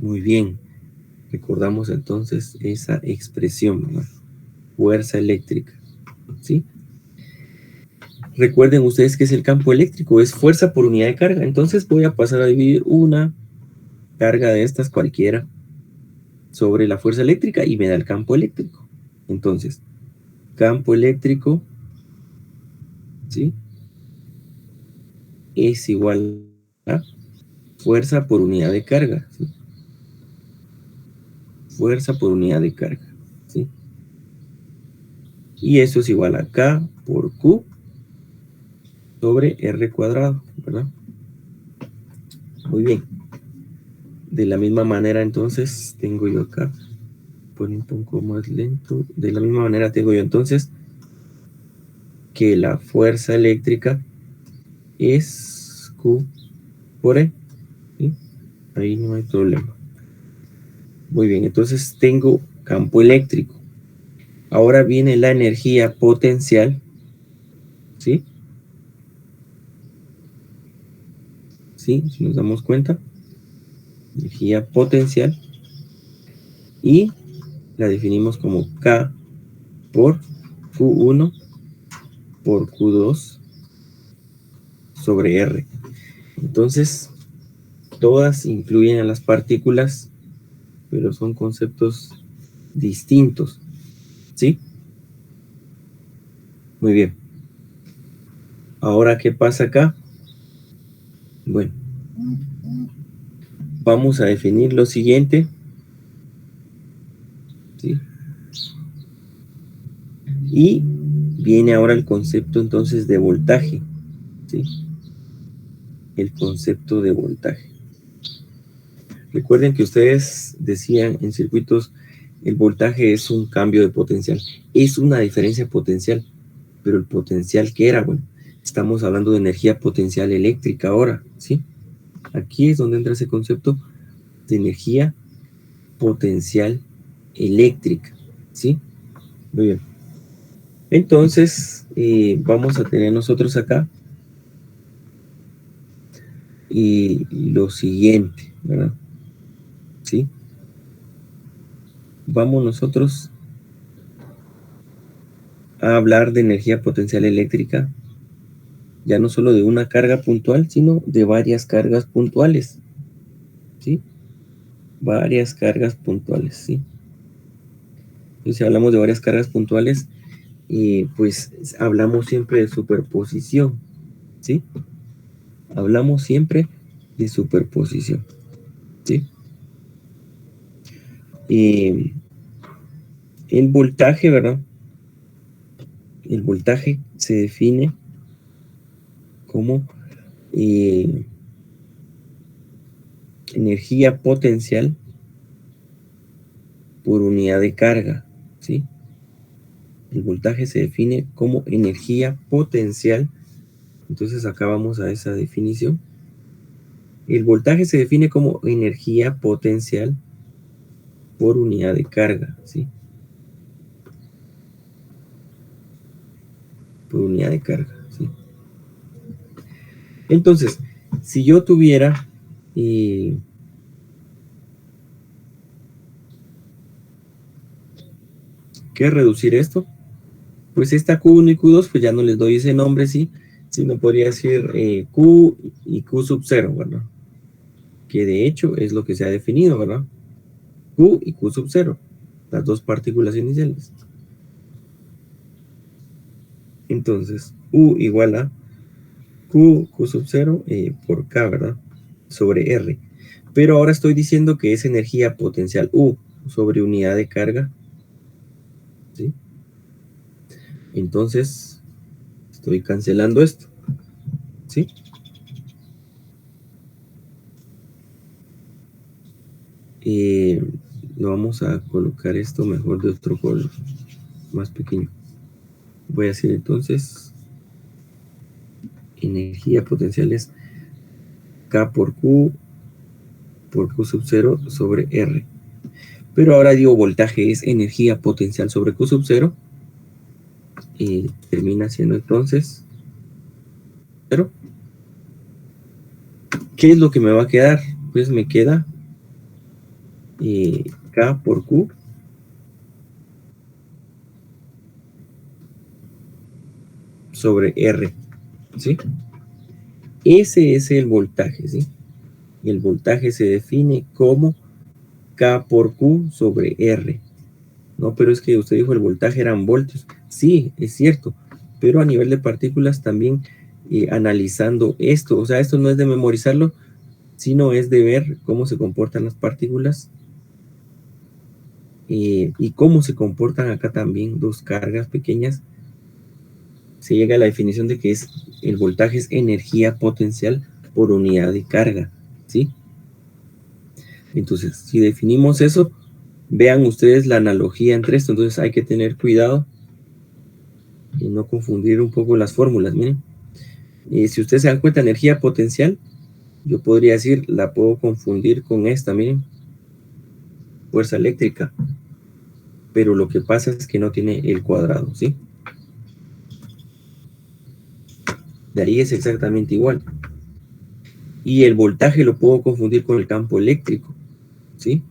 Muy bien. Recordamos entonces esa expresión, ¿verdad? Fuerza eléctrica, ¿sí? Recuerden ustedes que es el campo eléctrico, es fuerza por unidad de carga. Entonces voy a pasar a dividir una carga de estas cualquiera sobre la fuerza eléctrica y me da el campo eléctrico. Entonces, campo eléctrico, ¿sí?, es igual a fuerza por unidad de carga, ¿sí? Fuerza por unidad de carga, ¿sí? Y eso es igual a K por Q sobre R cuadrado, ¿verdad? Muy bien. De la misma manera, entonces, tengo yo acá, pone un poco más lento. De la misma manera tengo yo entonces que la fuerza eléctrica es Q por E, ¿sí? Ahí no hay problema. Muy bien, entonces tengo campo eléctrico. Ahora viene la energía potencial, ¿sí? ¿Sí? Si nos damos cuenta, energía potencial, y la definimos como K por Q1 por Q2 sobre R. Entonces, todas incluyen a las partículas, pero son conceptos distintos, ¿sí? Muy bien. Ahora, ¿qué pasa acá? Bueno, vamos a definir lo siguiente, ¿sí? Y viene ahora el concepto entonces de voltaje, ¿sí? El concepto de voltaje. Recuerden que ustedes decían en circuitos, el voltaje es un cambio de potencial, es una diferencia potencial, pero el potencial que era, bueno, estamos hablando de energía potencial eléctrica ahora, ¿sí? Aquí es donde entra ese concepto de energía potencial eléctrica, ¿sí? Muy bien. Entonces, vamos a tener nosotros acá lo siguiente, ¿verdad? ¿Sí? Vamos nosotros a hablar de energía potencial eléctrica, ya no solo de una carga puntual, sino de varias cargas puntuales, ¿sí? Varias cargas puntuales, ¿sí? Entonces, si hablamos de varias cargas puntuales, pues hablamos siempre de superposición, ¿sí? Hablamos siempre de superposición, ¿sí? El voltaje, ¿verdad? El voltaje se define como energía potencial por unidad de carga, ¿sí? El voltaje se define como energía potencial. Entonces acá vamos a esa definición. El voltaje se define como energía potencial por unidad de carga, ¿sí? Por unidad de carga, ¿sí? Entonces, si yo tuviera que reducir esto, pues esta Q1 y Q2, pues ya no les doy ese nombre, ¿sí? Sino podría decir Q y Q sub 0, ¿verdad? Que de hecho es lo que se ha definido, ¿verdad? Q y Q sub 0, las dos partículas iniciales. Entonces, U igual a Q sub 0 por K, ¿verdad? Sobre R. Pero ahora estoy diciendo que es energía potencial U sobre unidad de carga, ¿sí? Entonces, estoy cancelando esto, ¿sí? Lo vamos a colocar esto mejor de otro color, más pequeño. Voy a decir entonces, energía potencial es K por Q sub 0 sobre R. Pero ahora digo voltaje es energía potencial sobre Q sub 0. Y termina siendo entonces 0. ¿Qué es lo que me va a quedar? Pues me queda K por Q sobre R, ¿sí? Ese es el voltaje, ¿sí? El voltaje se define como K por Q sobre R. No, pero es que usted dijo el voltaje eran voltios. Sí, es cierto, pero a nivel de partículas también analizando esto, o sea, esto no es de memorizarlo, sino es de ver cómo se comportan las partículas y cómo se comportan acá también dos cargas pequeñas. Se llega a la definición de que el voltaje es energía potencial por unidad de carga, ¿sí? Entonces, si definimos eso, vean ustedes la analogía entre esto. Entonces hay que tener cuidado y no confundir un poco las fórmulas. Miren, si ustedes se dan cuenta, energía potencial, yo podría decir, la puedo confundir con esta, miren, fuerza eléctrica. Pero lo que pasa es que no tiene el cuadrado, ¿sí? De ahí es exactamente igual. Y el voltaje lo puedo confundir con el campo eléctrico, ¿sí?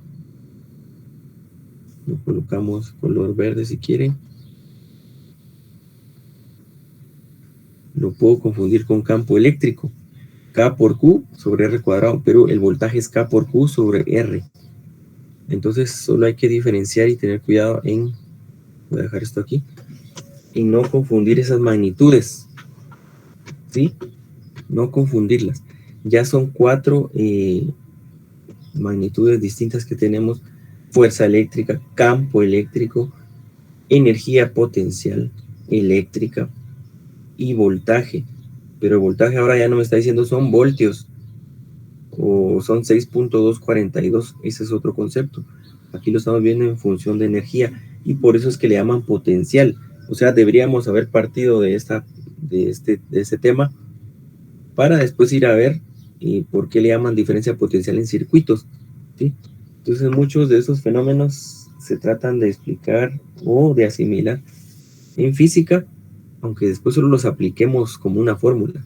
Lo colocamos color verde si quieren. Lo puedo confundir con campo eléctrico. K por Q sobre R cuadrado, pero el voltaje es K por Q sobre R. Entonces solo hay que diferenciar y tener cuidado en, voy a dejar esto aquí, en no confundir esas magnitudes, ¿sí? No confundirlas. Ya son 4 magnitudes distintas que tenemos: fuerza eléctrica, campo eléctrico, energía potencial eléctrica y voltaje. Pero el voltaje ahora ya no me está diciendo son voltios o son 6.242. Ese es otro concepto. Aquí lo estamos viendo en función de energía y por eso es que le llaman potencial. O sea, deberíamos haber partido de este tema para después ir a ver por qué le llaman diferencia potencial en circuitos, ¿sí? Entonces muchos de esos fenómenos se tratan de explicar o de asimilar en física, aunque después solo los apliquemos como una fórmula,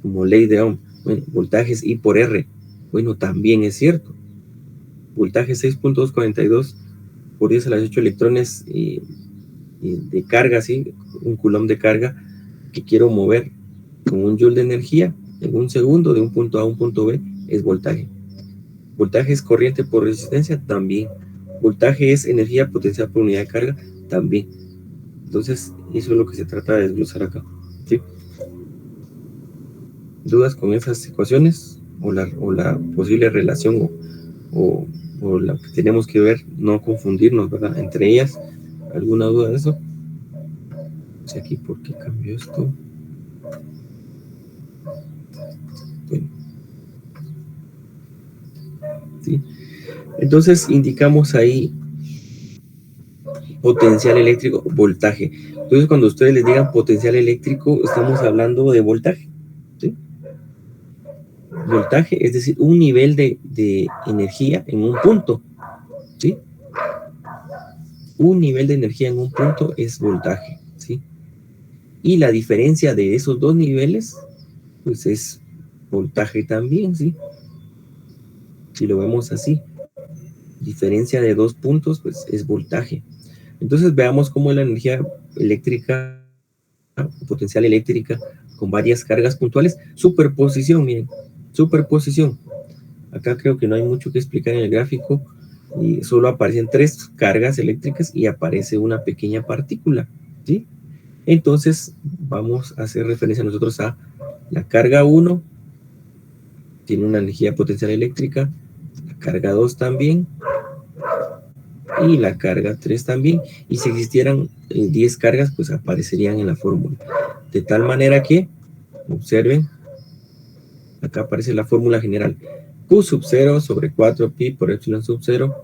como ley de Ohm. Bueno, voltaje es I por R. Bueno, también es cierto. Voltaje 6.242 por 10 a las 8 electrones de carga, ¿sí? Un coulomb de carga que quiero mover con un joule de energía en un segundo de un punto A a un punto B es voltaje. Voltaje es corriente por resistencia, también. Voltaje es energía potencial por unidad de carga, también. Entonces, eso es lo que se trata de desglosar acá, ¿sí? ¿Dudas con esas ecuaciones? O la posible relación o la que tenemos que ver, no confundirnos, ¿verdad? Entre ellas, ¿alguna duda de eso? No sé aquí por qué cambió esto. Bueno. ¿Sí? Entonces indicamos ahí potencial eléctrico, voltaje. Entonces cuando ustedes les digan potencial eléctrico, estamos hablando de voltaje, ¿sí? Voltaje, es decir, un nivel de energía en un punto, ¿sí? Un nivel de energía en un punto es voltaje, ¿sí? Y la diferencia de esos dos niveles, pues es voltaje también, ¿sí? Si lo vemos así, diferencia de dos puntos, pues es voltaje. Entonces veamos cómo la energía eléctrica, potencial eléctrica, con varias cargas puntuales, superposición, miren, superposición. Acá creo que no hay mucho que explicar en el gráfico, y solo aparecen 3 cargas eléctricas y aparece una pequeña partícula, ¿sí? Entonces vamos a hacer referencia nosotros a la carga 1, tiene una energía potencial eléctrica, la carga 2 también, y la carga 3 también, y si existieran 10 cargas, pues aparecerían en la fórmula. De tal manera que, observen, acá aparece la fórmula general. Q sub 0 sobre 4pi por epsilon sub 0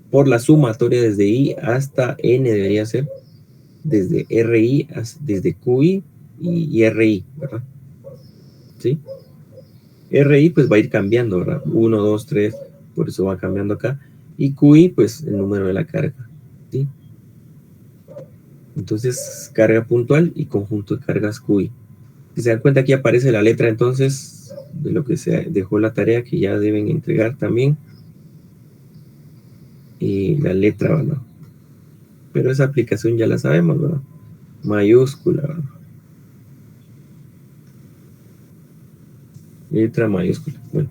por la sumatoria desde I hasta N debería ser, desde RI, desde QI y RI, ¿verdad? ¿Sí? RI pues va a ir cambiando, ¿verdad? 1, 2, 3, por eso va cambiando acá. Y QI pues el número de la carga, ¿sí? Entonces carga puntual y conjunto de cargas QI. Si se dan cuenta, aquí aparece la letra entonces de lo que se dejó la tarea que ya deben entregar también. Y la letra, ¿verdad? Pero esa aplicación ya la sabemos, ¿verdad? Mayúscula, ¿verdad? letra mayúscula. Bueno,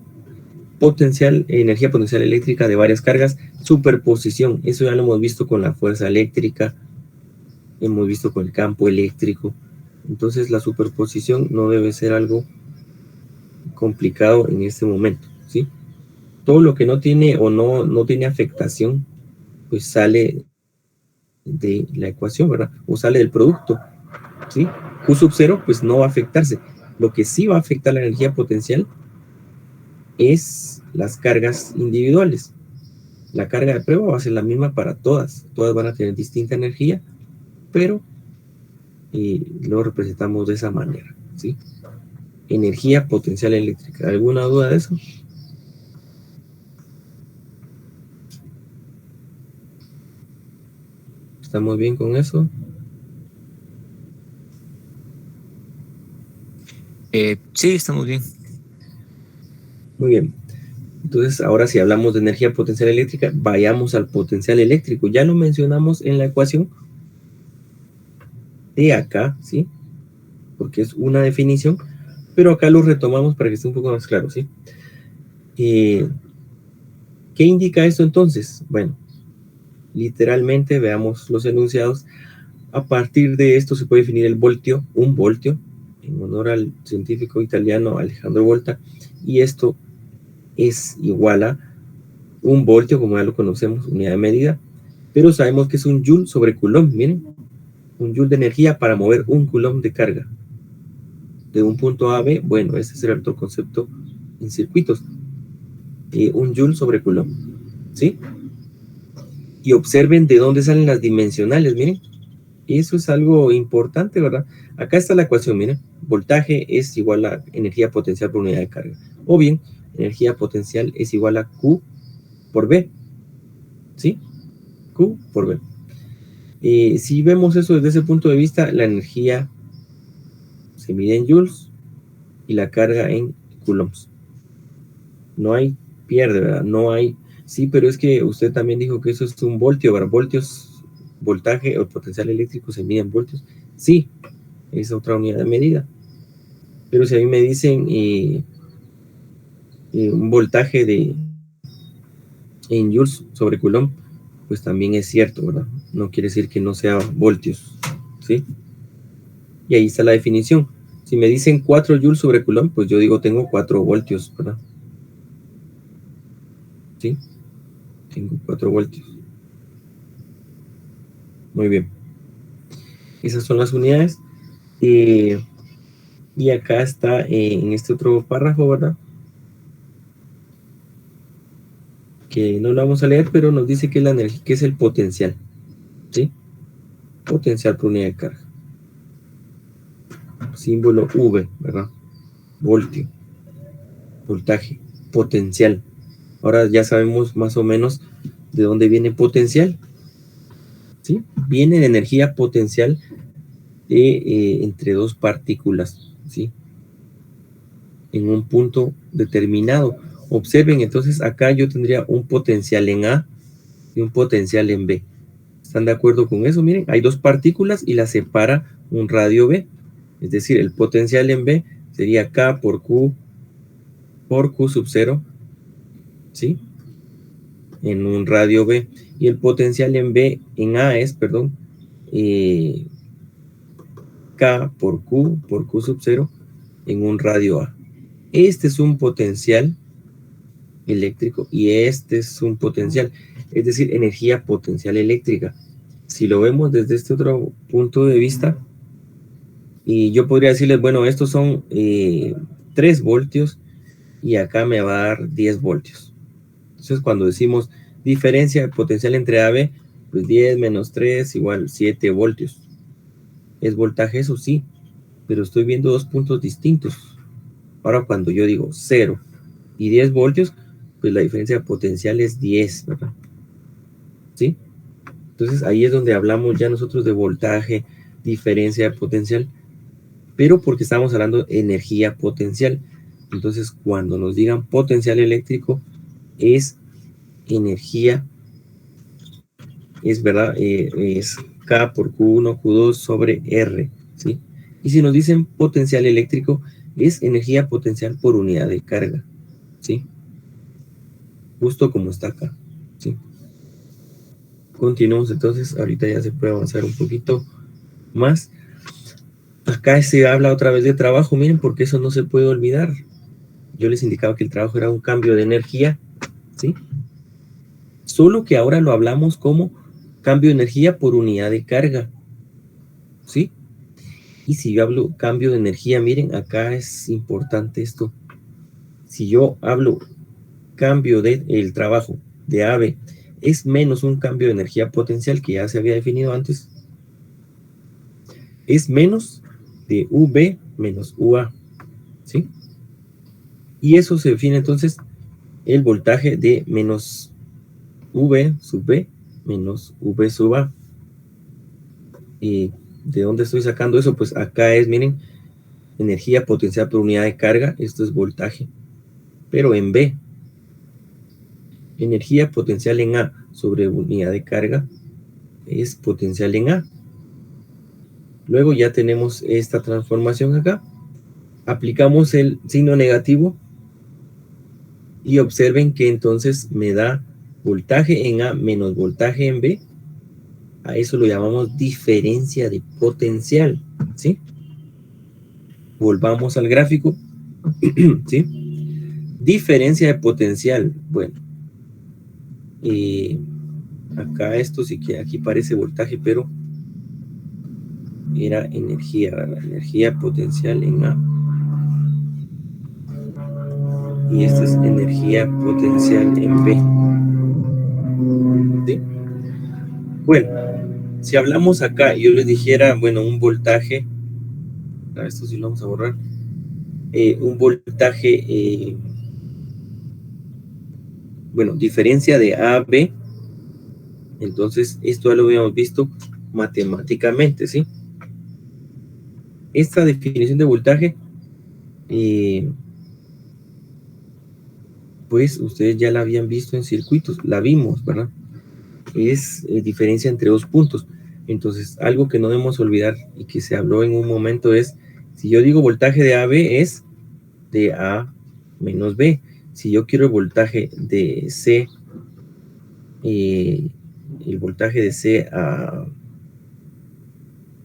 energía potencial eléctrica de varias cargas, superposición, eso ya lo hemos visto con la fuerza eléctrica, hemos visto con el campo eléctrico. Entonces la superposición no debe ser algo complicado en este momento, ¿sí? Todo lo que no tiene o no tiene afectación, pues sale de la ecuación, ¿verdad? O sale del producto, ¿sí? Q sub 0, pues no va a afectarse. Lo que sí va a afectar la energía potencial es las cargas individuales. La carga de prueba va a ser la misma para todas. Todas van a tener distinta energía, pero lo representamos de esa manera, ¿sí? Energía potencial eléctrica. ¿Alguna duda de eso? ¿Estamos bien con eso? Sí, estamos bien. Muy bien. Entonces, ahora si hablamos de energía potencial eléctrica, vayamos al potencial eléctrico. Ya lo mencionamos en la ecuación de acá, ¿sí? Porque es una definición, pero acá lo retomamos para que esté un poco más claro, ¿sí? ¿Qué indica esto entonces? Bueno, literalmente veamos los enunciados. A partir de esto se puede definir el voltio, un voltio, en honor al científico italiano Alejandro Volta, y esto es igual a un voltio, como ya lo conocemos, unidad de medida, pero sabemos que es un joule sobre coulomb. Miren, un joule de energía para mover un coulomb de carga de un punto A a B. Bueno, ese será otro concepto en circuitos, un joule sobre coulomb, ¿sí? Y observen de dónde salen las dimensionales. Miren, eso es algo importante, ¿verdad? Acá está la ecuación. Miren, voltaje es igual a energía potencial por unidad de carga, o bien energía potencial es igual a Q por B, ¿sí? Q por B. Si vemos eso desde ese punto de vista, la energía se mide en joules y la carga en coulombs. No hay pierde, ¿verdad? No hay. Sí, pero es que usted también dijo que eso es un voltio, ¿verdad? Voltios, voltaje o potencial eléctrico se mide en voltios. Sí, es otra unidad de medida. Pero si a mí me dicen un voltaje en joules sobre coulomb, pues también es cierto, ¿verdad? No quiere decir que no sea voltios, ¿sí? Y ahí está la definición. Si me dicen 4 joules sobre coulomb, pues yo digo tengo 4 voltios, ¿verdad? ¿Sí? Tengo 4 voltios. Muy bien. Esas son las unidades. Y acá está en este otro párrafo, ¿verdad? Que no lo vamos a leer, pero nos dice que es la energía, que es el potencial, ¿sí? Potencial por unidad de carga. Símbolo V, ¿verdad? Voltio, voltaje, potencial. Ahora ya sabemos más o menos de dónde viene potencial, ¿sí? Viene de energía potencial entre dos partículas, ¿sí? En un punto determinado. Observen, entonces acá yo tendría un potencial en A y un potencial en B. ¿Están de acuerdo con eso? Miren, hay dos partículas y las separa un radio B. Es decir, el potencial en B sería K por Q sub 0, ¿sí? En un radio B. Y el potencial en B, en A es, perdón, K por Q sub 0 en un radio A. Este es un potencial eléctrico y este es un potencial, es decir, energía potencial eléctrica. Si lo vemos desde este otro punto de vista, y yo podría decirles, bueno, estos son 3 voltios y acá me va a dar 10 voltios. Entonces, cuando decimos diferencia de potencial entre A y B, pues 10 menos 3 igual 7 voltios. ¿Es voltaje eso? Sí, pero estoy viendo dos puntos distintos. Ahora, cuando yo digo 0 y 10 voltios, pues la diferencia de potencial es 10, ¿verdad? ¿Sí? Entonces, ahí es donde hablamos ya nosotros de voltaje, diferencia de potencial, pero porque estamos hablando de energía potencial. Entonces, cuando nos digan potencial eléctrico, es energía, es verdad, es K por Q1, Q2 sobre R, ¿sí? Y si nos dicen potencial eléctrico, es energía potencial por unidad de carga, ¿sí? Justo como está acá, ¿sí? Continuamos entonces, ahorita ya se puede avanzar un poquito más. Acá se habla otra vez de trabajo, miren, porque eso no se puede olvidar. Yo les indicaba que el trabajo era un cambio de energía, ¿sí? Solo que ahora lo hablamos como cambio de energía por unidad de carga, ¿sí? Y si yo hablo cambio de energía, miren, acá es importante esto. Si yo hablo cambio de el trabajo de AB es menos un cambio de energía potencial que ya se había definido antes, es menos de UB menos UA, ¿sí? Y eso se define entonces el voltaje de menos V sub B menos V sub A. ¿Y de dónde estoy sacando eso? Pues acá es, miren, energía potencial por unidad de carga, esto es voltaje, pero en B. Energía potencial en A sobre unidad de carga es potencial en A. Luego ya tenemos esta transformación acá. Aplicamos el signo negativo y observen que entonces me da voltaje en A menos voltaje en B. A eso lo llamamos diferencia de potencial, ¿sí? Volvamos al gráfico, ¿sí? Diferencia de potencial. Bueno, acá esto sí que aquí parece voltaje, pero era energía, ¿verdad? Energía potencial en A. Y esta es energía potencial en B. ¿Sí? Bueno, si hablamos acá, yo les dijera, bueno, un voltaje, esto sí lo vamos a borrar, un voltaje, bueno, diferencia de A a B, entonces esto ya lo habíamos visto matemáticamente, ¿sí? Esta definición de voltaje, pues ustedes ya la habían visto en circuitos, la vimos, ¿verdad? Es diferencia entre dos puntos. Entonces, algo que no debemos olvidar y que se habló en un momento es, si yo digo voltaje de AB es de A menos B. Si yo quiero el voltaje de C, el voltaje de C a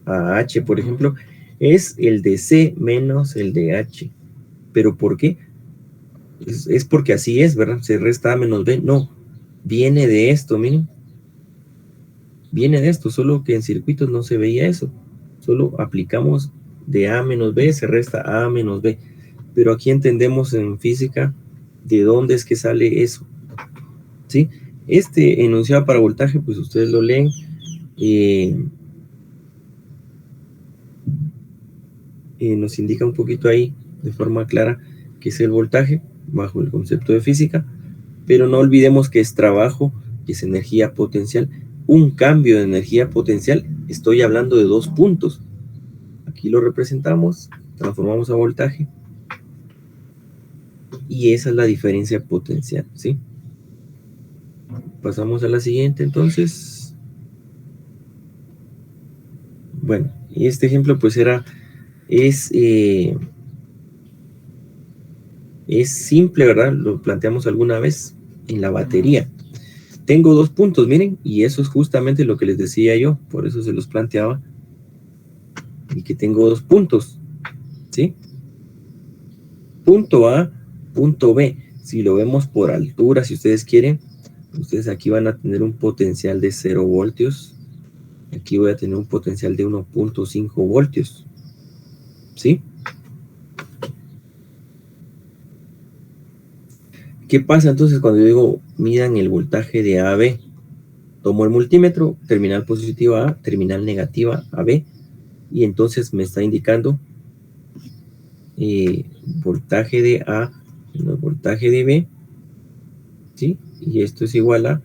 H, por ejemplo, es el de C menos el de H. ¿Pero por qué? Es porque así es, ¿verdad? Se resta A menos B. No, viene de esto, miren. Viene de esto, solo que en circuitos no se veía eso. Solo aplicamos de A menos B, se resta A menos B. Pero aquí entendemos en física de dónde es que sale eso, ¿sí? Este enunciado para voltaje, pues ustedes lo leen. Nos indica un poquito ahí, de forma clara, qué es el voltaje, bajo el concepto de física. Pero no olvidemos que es trabajo, que es energía potencial. Un cambio de energía potencial, estoy hablando de dos puntos. Aquí lo representamos, transformamos a voltaje. Y esa es la diferencia potencial, ¿sí? Pasamos a la siguiente, entonces. Bueno, y este ejemplo pues es simple, ¿verdad? Lo planteamos alguna vez en la batería. Tengo dos puntos, miren, y eso es justamente lo que les decía yo, por eso se los planteaba, y que tengo dos puntos, ¿sí? Punto A, punto B. Si lo vemos por altura, si ustedes quieren, ustedes aquí van a tener un potencial de 0 voltios. Aquí voy a tener un potencial de 1.5 voltios, ¿sí? ¿Qué pasa entonces cuando yo digo midan el voltaje de A a B? Tomo el multímetro, terminal positiva A, terminal negativa AB, y entonces me está indicando voltaje de A menos voltaje de B, ¿sí? Y esto es igual a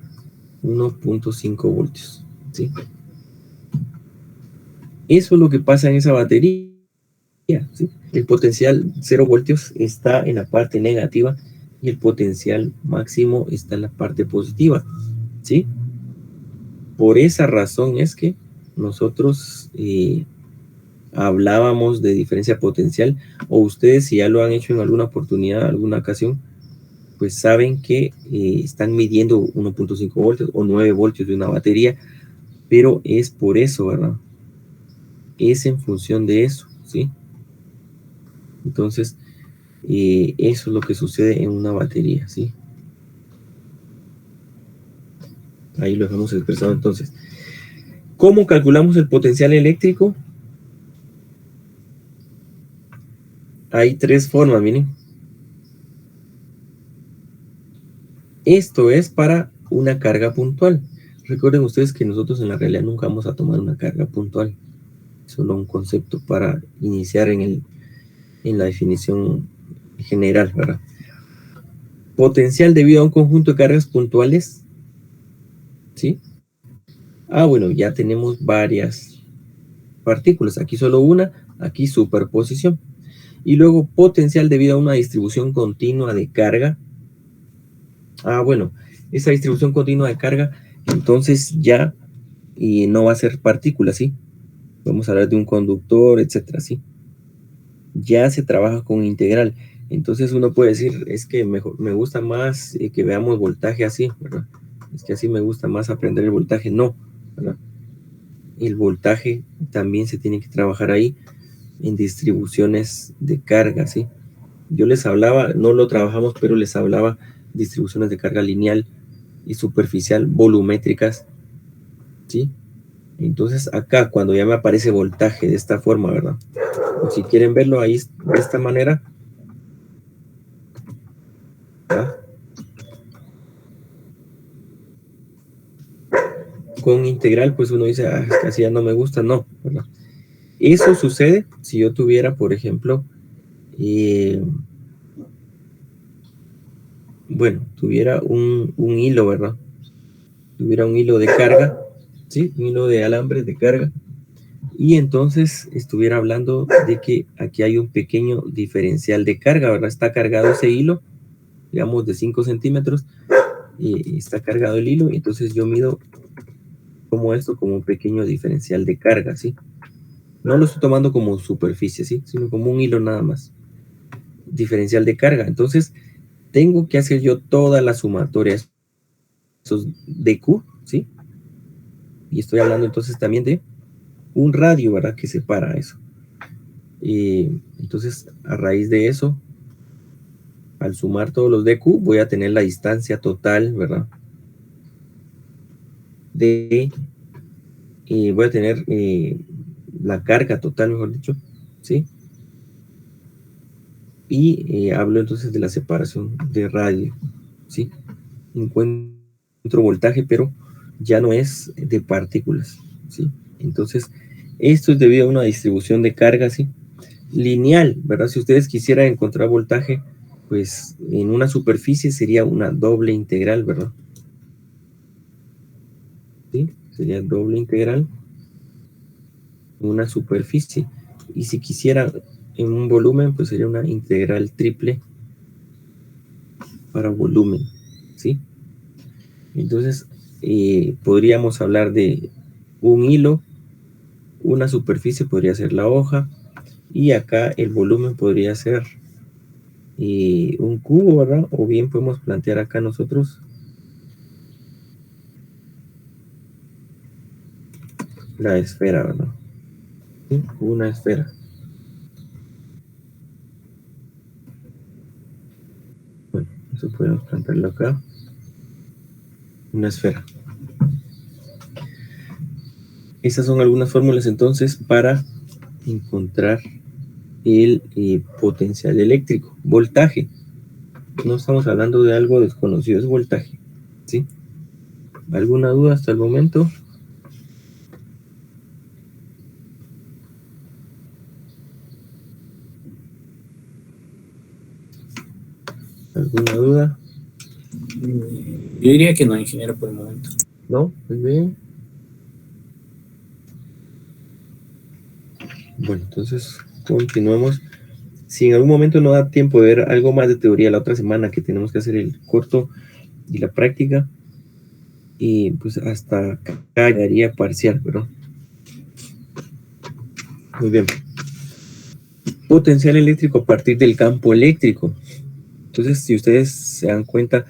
1.5 voltios, ¿sí? Eso es lo que pasa en esa batería, ¿sí? El potencial 0 voltios está en la parte negativa y el potencial máximo está en la parte positiva, ¿sí? Por esa razón es que nosotros hablábamos de diferencia potencial, o ustedes si ya lo han hecho en alguna oportunidad, alguna ocasión, pues saben que están midiendo 1.5 voltios o 9 voltios de una batería, pero es por eso, ¿verdad? Es en función de eso, ¿sí? Entonces, eso es lo que sucede en una batería, ¿sí? Ahí lo dejamos expresado entonces. ¿Cómo calculamos el potencial eléctrico? Hay tres formas, miren. Esto es para una carga puntual. Recuerden ustedes que nosotros en la realidad nunca vamos a tomar una carga puntual. Solo un concepto para iniciar en la definición general, ¿verdad? Potencial debido a un conjunto de cargas puntuales, ¿sí? Bueno, ya tenemos varias partículas. Aquí solo una, aquí superposición. Y luego potencial debido a una distribución continua de carga. Bueno, esa distribución continua de carga, entonces ya no va a ser partículas, ¿sí? Vamos a hablar de un conductor, etcétera, ¿sí? Ya se trabaja con integral. Entonces uno puede decir, es que me gusta más que veamos voltaje así, ¿verdad? Es que así me gusta más aprender el voltaje. No, ¿verdad? El voltaje también se tiene que trabajar ahí en distribuciones de carga, ¿sí? Yo les hablaba, no lo trabajamos, pero les hablaba distribuciones de carga lineal y superficial, volumétricas, ¿sí? Entonces acá, cuando ya me aparece voltaje de esta forma, ¿verdad? O si quieren verlo ahí de esta manera, ¿verdad? Con integral, pues uno dice, es que así ya no me gusta, no, ¿verdad? Eso sucede si yo tuviera, por ejemplo, tuviera un hilo, ¿verdad? Tuviera un hilo de carga, ¿sí? Un hilo de alambre de carga. Y entonces estuviera hablando de que aquí hay un pequeño diferencial de carga, ¿verdad? Está cargado ese hilo, digamos de 5 centímetros, y está cargado el hilo, y entonces yo mido como esto, como un pequeño diferencial de carga, ¿sí? No lo estoy tomando como superficie, ¿sí? Sino como un hilo nada más. Diferencial de carga. Entonces, tengo que hacer yo toda la sumatoria de Q, ¿sí? Y estoy hablando entonces también de un radio, ¿verdad? Que separa eso. Entonces, a raíz de eso, al sumar todos los de Q, voy a tener la distancia total, ¿verdad? Voy a tener la carga total, mejor dicho, ¿sí? Y hablo entonces de la separación de radio, ¿sí? Encuentro voltaje, pero ya no es de partículas, ¿sí? Entonces, esto es debido a una distribución de carga, ¿sí? Lineal, ¿verdad? Si ustedes quisieran encontrar voltaje, pues en una superficie sería una doble integral, ¿verdad? ¿Sí? Sería doble integral en una superficie. Y si quisiera en un volumen, pues sería una integral triple para volumen, ¿sí? Entonces, podríamos hablar de un hilo, una superficie podría ser la hoja, y acá el volumen podría ser un cubo, ¿verdad? O bien podemos plantear acá nosotros la esfera, ¿verdad? ¿Sí? Una esfera. Bueno, eso podemos plantearlo acá. Una esfera. Esas son algunas fórmulas entonces para encontrar el potencial eléctrico. Voltaje. No estamos hablando de algo desconocido, es voltaje, ¿sí? ¿Alguna duda hasta el momento? ¿Alguna duda? Yo diría que no, ingeniero, por el momento. ¿No? Muy bien. Bueno, entonces continuemos. Si en algún momento no da tiempo de ver algo más de teoría la otra semana, que tenemos que hacer el corto y la práctica, y pues hasta acá quedaría parcial, ¿verdad? Muy bien. Potencial eléctrico a partir del campo eléctrico. Entonces, si ustedes se dan cuenta,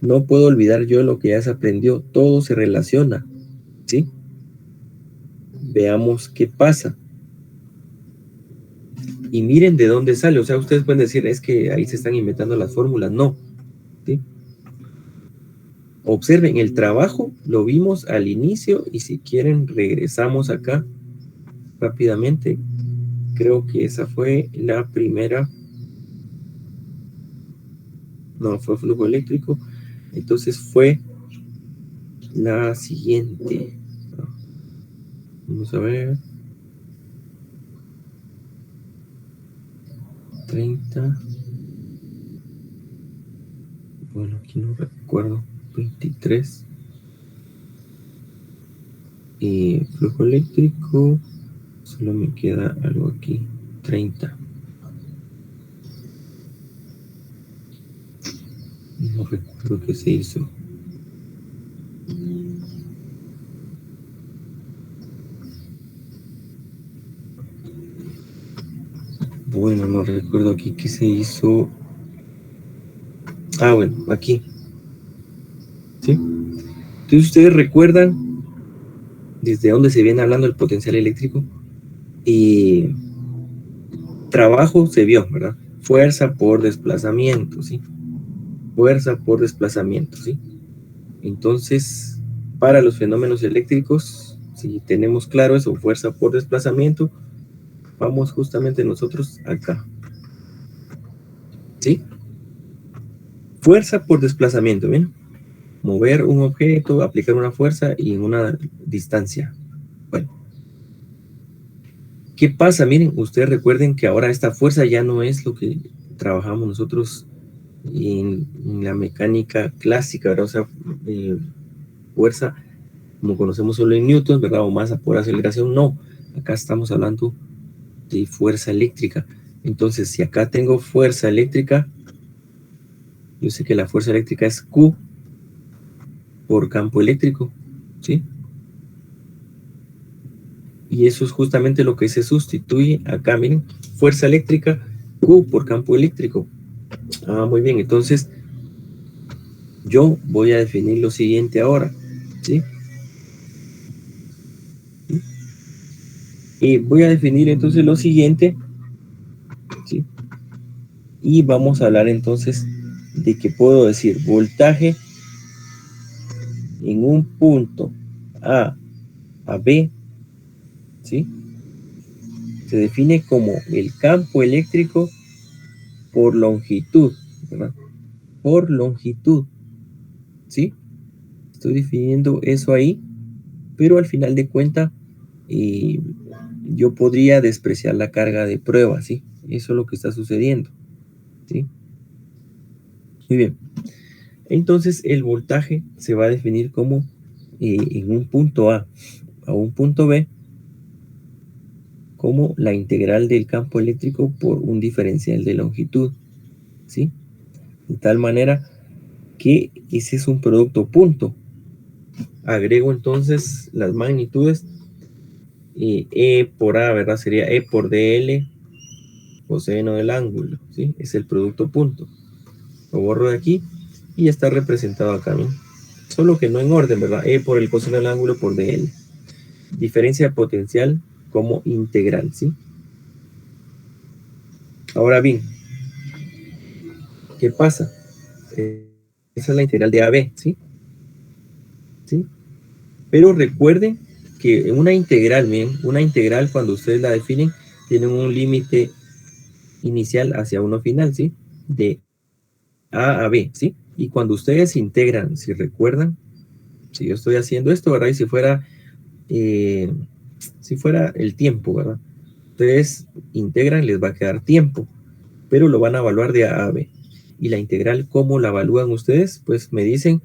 no puedo olvidar yo lo que ya se aprendió. Todo se relaciona, ¿sí? Veamos qué pasa. Y miren de dónde sale. O sea, ustedes pueden decir, es que ahí se están inventando las fórmulas. No, ¿sí? Observen, el trabajo lo vimos al inicio y si quieren regresamos acá rápidamente. Creo que esa fue la primera. No, fue flujo eléctrico. Entonces fue la siguiente. Vamos a ver. 30. Bueno, aquí no recuerdo. 23. Y flujo eléctrico. Solo me queda algo aquí. 30. No recuerdo qué se hizo. Bueno, no recuerdo aquí qué se hizo. Ah, bueno, aquí. ¿Sí? Entonces, ¿ustedes recuerdan desde dónde se viene hablando el potencial eléctrico? Y trabajo se vio, ¿verdad? Fuerza por desplazamiento, ¿sí? Fuerza por desplazamiento, ¿sí? Entonces, para los fenómenos eléctricos, si tenemos claro eso, fuerza por desplazamiento, vamos justamente nosotros acá, ¿sí? Fuerza por desplazamiento, ¿bien? Mover un objeto, aplicar una fuerza y en una distancia. Bueno, ¿qué pasa? Miren, ustedes recuerden que ahora esta fuerza ya no es lo que trabajamos nosotros en la mecánica clásica, ¿verdad? O sea, fuerza como conocemos solo en newtons, ¿verdad? O masa por aceleración, no. Acá estamos hablando de fuerza eléctrica. Entonces, si acá tengo fuerza eléctrica, yo sé que la fuerza eléctrica es Q por campo eléctrico, ¿sí? Y eso es justamente lo que se sustituye acá, miren, fuerza eléctrica, Q por campo eléctrico. Ah, muy bien, entonces yo voy a definir lo siguiente ahora, ¿sí? Y voy a definir entonces lo siguiente, ¿sí? Y vamos a hablar entonces de que puedo decir voltaje en un punto A a B, ¿sí? Se define como el campo eléctrico por longitud, ¿verdad? Por longitud, ¿sí? Estoy definiendo eso ahí, pero al final de cuentas yo podría despreciar la carga de prueba, ¿sí? Eso es lo que está sucediendo, ¿sí? Muy bien. Entonces el voltaje se va a definir como en un punto A un punto B como la integral del campo eléctrico por un diferencial de longitud, ¿sí? De tal manera que ese es un producto punto. Agrego entonces las magnitudes E por A, ¿verdad? Sería E por DL coseno del ángulo, ¿sí? Es el producto punto. Lo borro de aquí y está representado acá, ¿no? Solo que no en orden, ¿verdad? E por el coseno del ángulo por DL. Diferencia potencial como integral, ¿sí? Ahora bien, ¿qué pasa? Esa es la integral de AB, ¿sí? ¿Sí? Pero recuerden que una integral, miren, una integral cuando ustedes la definen, tienen un límite inicial hacia uno final, ¿sí? De A a B, ¿sí? Y cuando ustedes integran, si recuerdan, si yo estoy haciendo esto, ¿verdad? Y si fuera el tiempo, ¿verdad? Ustedes integran, les va a quedar tiempo, pero lo van a evaluar de A a B. Y la integral, ¿cómo la evalúan ustedes? Pues me dicen,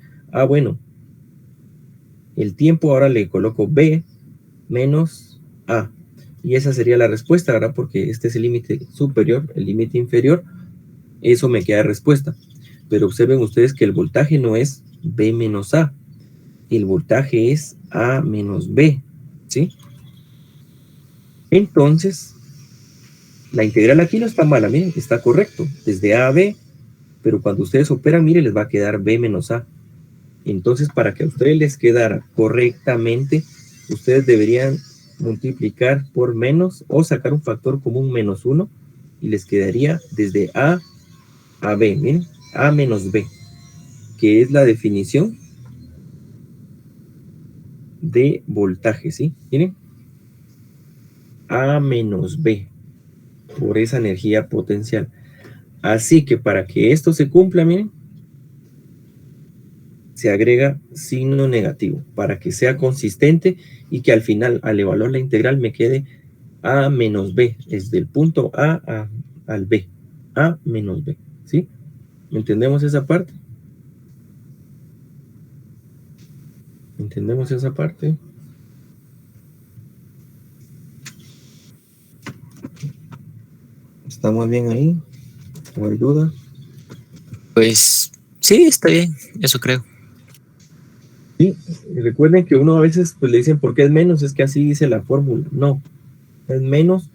bueno, el tiempo ahora le coloco B menos A. Y esa sería la respuesta, ¿verdad? Porque este es el límite superior, el límite inferior, eso me queda de respuesta. Pero observen ustedes que el voltaje no es B menos A, el voltaje es A menos B, ¿sí? Entonces, la integral aquí no está mala, miren, está correcto, desde A a B, pero cuando ustedes operan, miren, les va a quedar B menos A. Entonces, para que a ustedes les quedara correctamente, ustedes deberían multiplicar por menos o sacar un factor común menos 1 y les quedaría desde A a B, miren, A menos B, que es la definición de voltaje, ¿sí? Miren, A menos B, por esa energía potencial. Así que para que esto se cumpla, miren, se agrega signo negativo para que sea consistente y que al final, al evaluar la integral, me quede A menos B, desde el punto al B, A menos B, ¿sí? ¿Entendemos esa parte? ¿Entendemos esa parte? ¿Estamos bien ahí? ¿O hay duda? Pues sí, está bien, eso creo. Sí, recuerden que uno a veces pues, le dicen ¿por qué es menos? Es que así dice la fórmula. No, es menos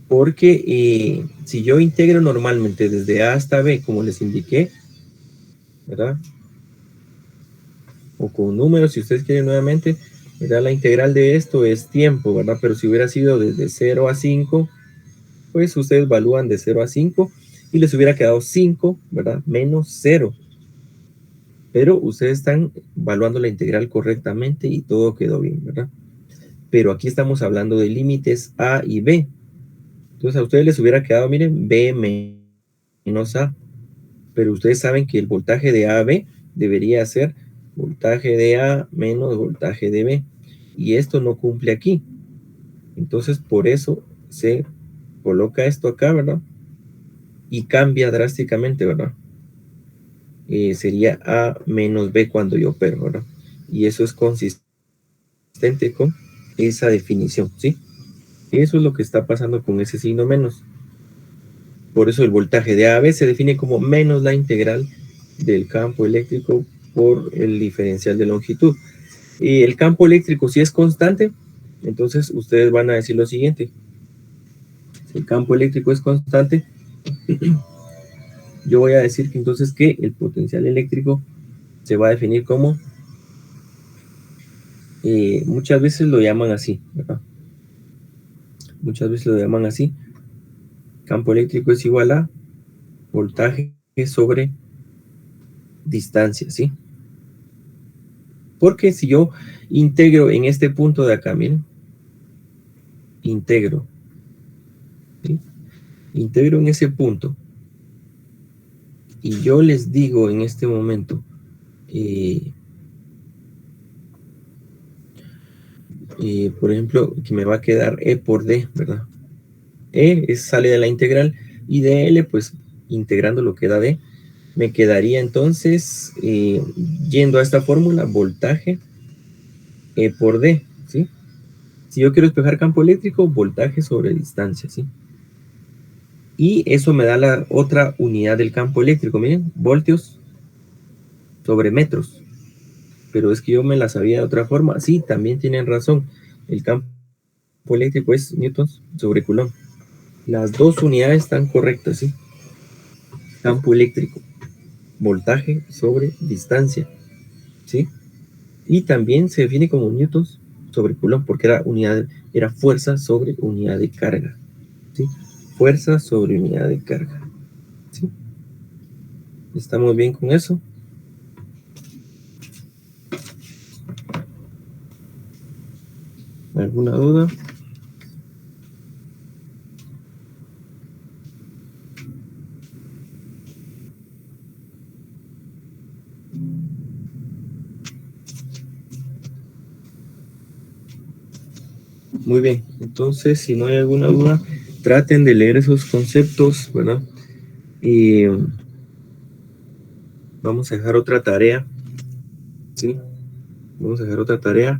porque si yo integro normalmente desde A hasta B, como les indiqué, ¿verdad? O con números, si ustedes quieren nuevamente, ¿verdad? La integral de esto es tiempo, ¿verdad? Pero si hubiera sido desde 0 a 5, pues ustedes evalúan de 0 a 5 y les hubiera quedado 5, ¿verdad? Menos 0. Pero ustedes están evaluando la integral correctamente y todo quedó bien, ¿verdad? Pero aquí estamos hablando de límites A y B. Entonces a ustedes les hubiera quedado, miren, B menos A. Pero ustedes saben que el voltaje de A a B debería ser voltaje de A menos voltaje de B. Y esto no cumple aquí. Entonces por eso se coloca esto acá, ¿verdad? Y cambia drásticamente, ¿verdad? Sería A menos B cuando yo opero, ¿verdad? Y eso es consistente con esa definición, ¿sí? Eso es lo que está pasando con ese signo menos. Por eso el voltaje de A a B se define como menos la integral del campo eléctrico por el diferencial de longitud. Y el campo eléctrico, si es constante, entonces ustedes van a decir lo siguiente. Si el campo eléctrico es constante, yo voy a decir que entonces que el potencial eléctrico se va a definir como, muchas veces lo llaman así, ¿verdad? Muchas veces lo llaman así. Campo eléctrico es igual a voltaje sobre distancia, ¿sí? Porque si yo integro en este punto de acá, miren, integro, ¿sí? Integro en ese punto y yo les digo en este momento, por ejemplo, que me va a quedar E por D, ¿verdad? Sale de la integral y dl, pues integrando lo que da D, me quedaría entonces, yendo a esta fórmula, voltaje E por D, ¿sí? Si yo quiero despejar campo eléctrico, voltaje sobre distancia, ¿sí? Y eso me da la otra unidad del campo eléctrico, miren, voltios sobre metros. Pero es que yo me la sabía de otra forma. Sí, también tienen razón. El campo eléctrico es newtons sobre coulomb. Las dos unidades están correctas, ¿sí? Campo eléctrico, voltaje sobre distancia, ¿sí? Y también se define como newtons sobre coulomb porque era fuerza sobre unidad de carga, ¿sí? Fuerza sobre unidad de carga, ¿sí? ¿Estamos bien con eso? ¿Alguna duda? Muy bien, entonces si no hay alguna duda, traten de leer esos conceptos, ¿verdad? Y vamos a dejar otra tarea, ¿sí? Vamos a dejar otra tarea,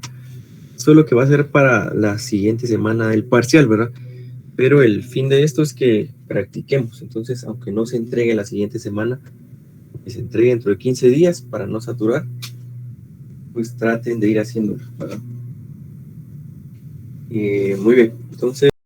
solo que va a ser para la siguiente semana del parcial, ¿verdad? Pero el fin de esto es que practiquemos, entonces aunque no se entregue la siguiente semana, que se entregue dentro de 15 días para no saturar, pues traten de ir haciéndolo, ¿verdad? Muy bien, entonces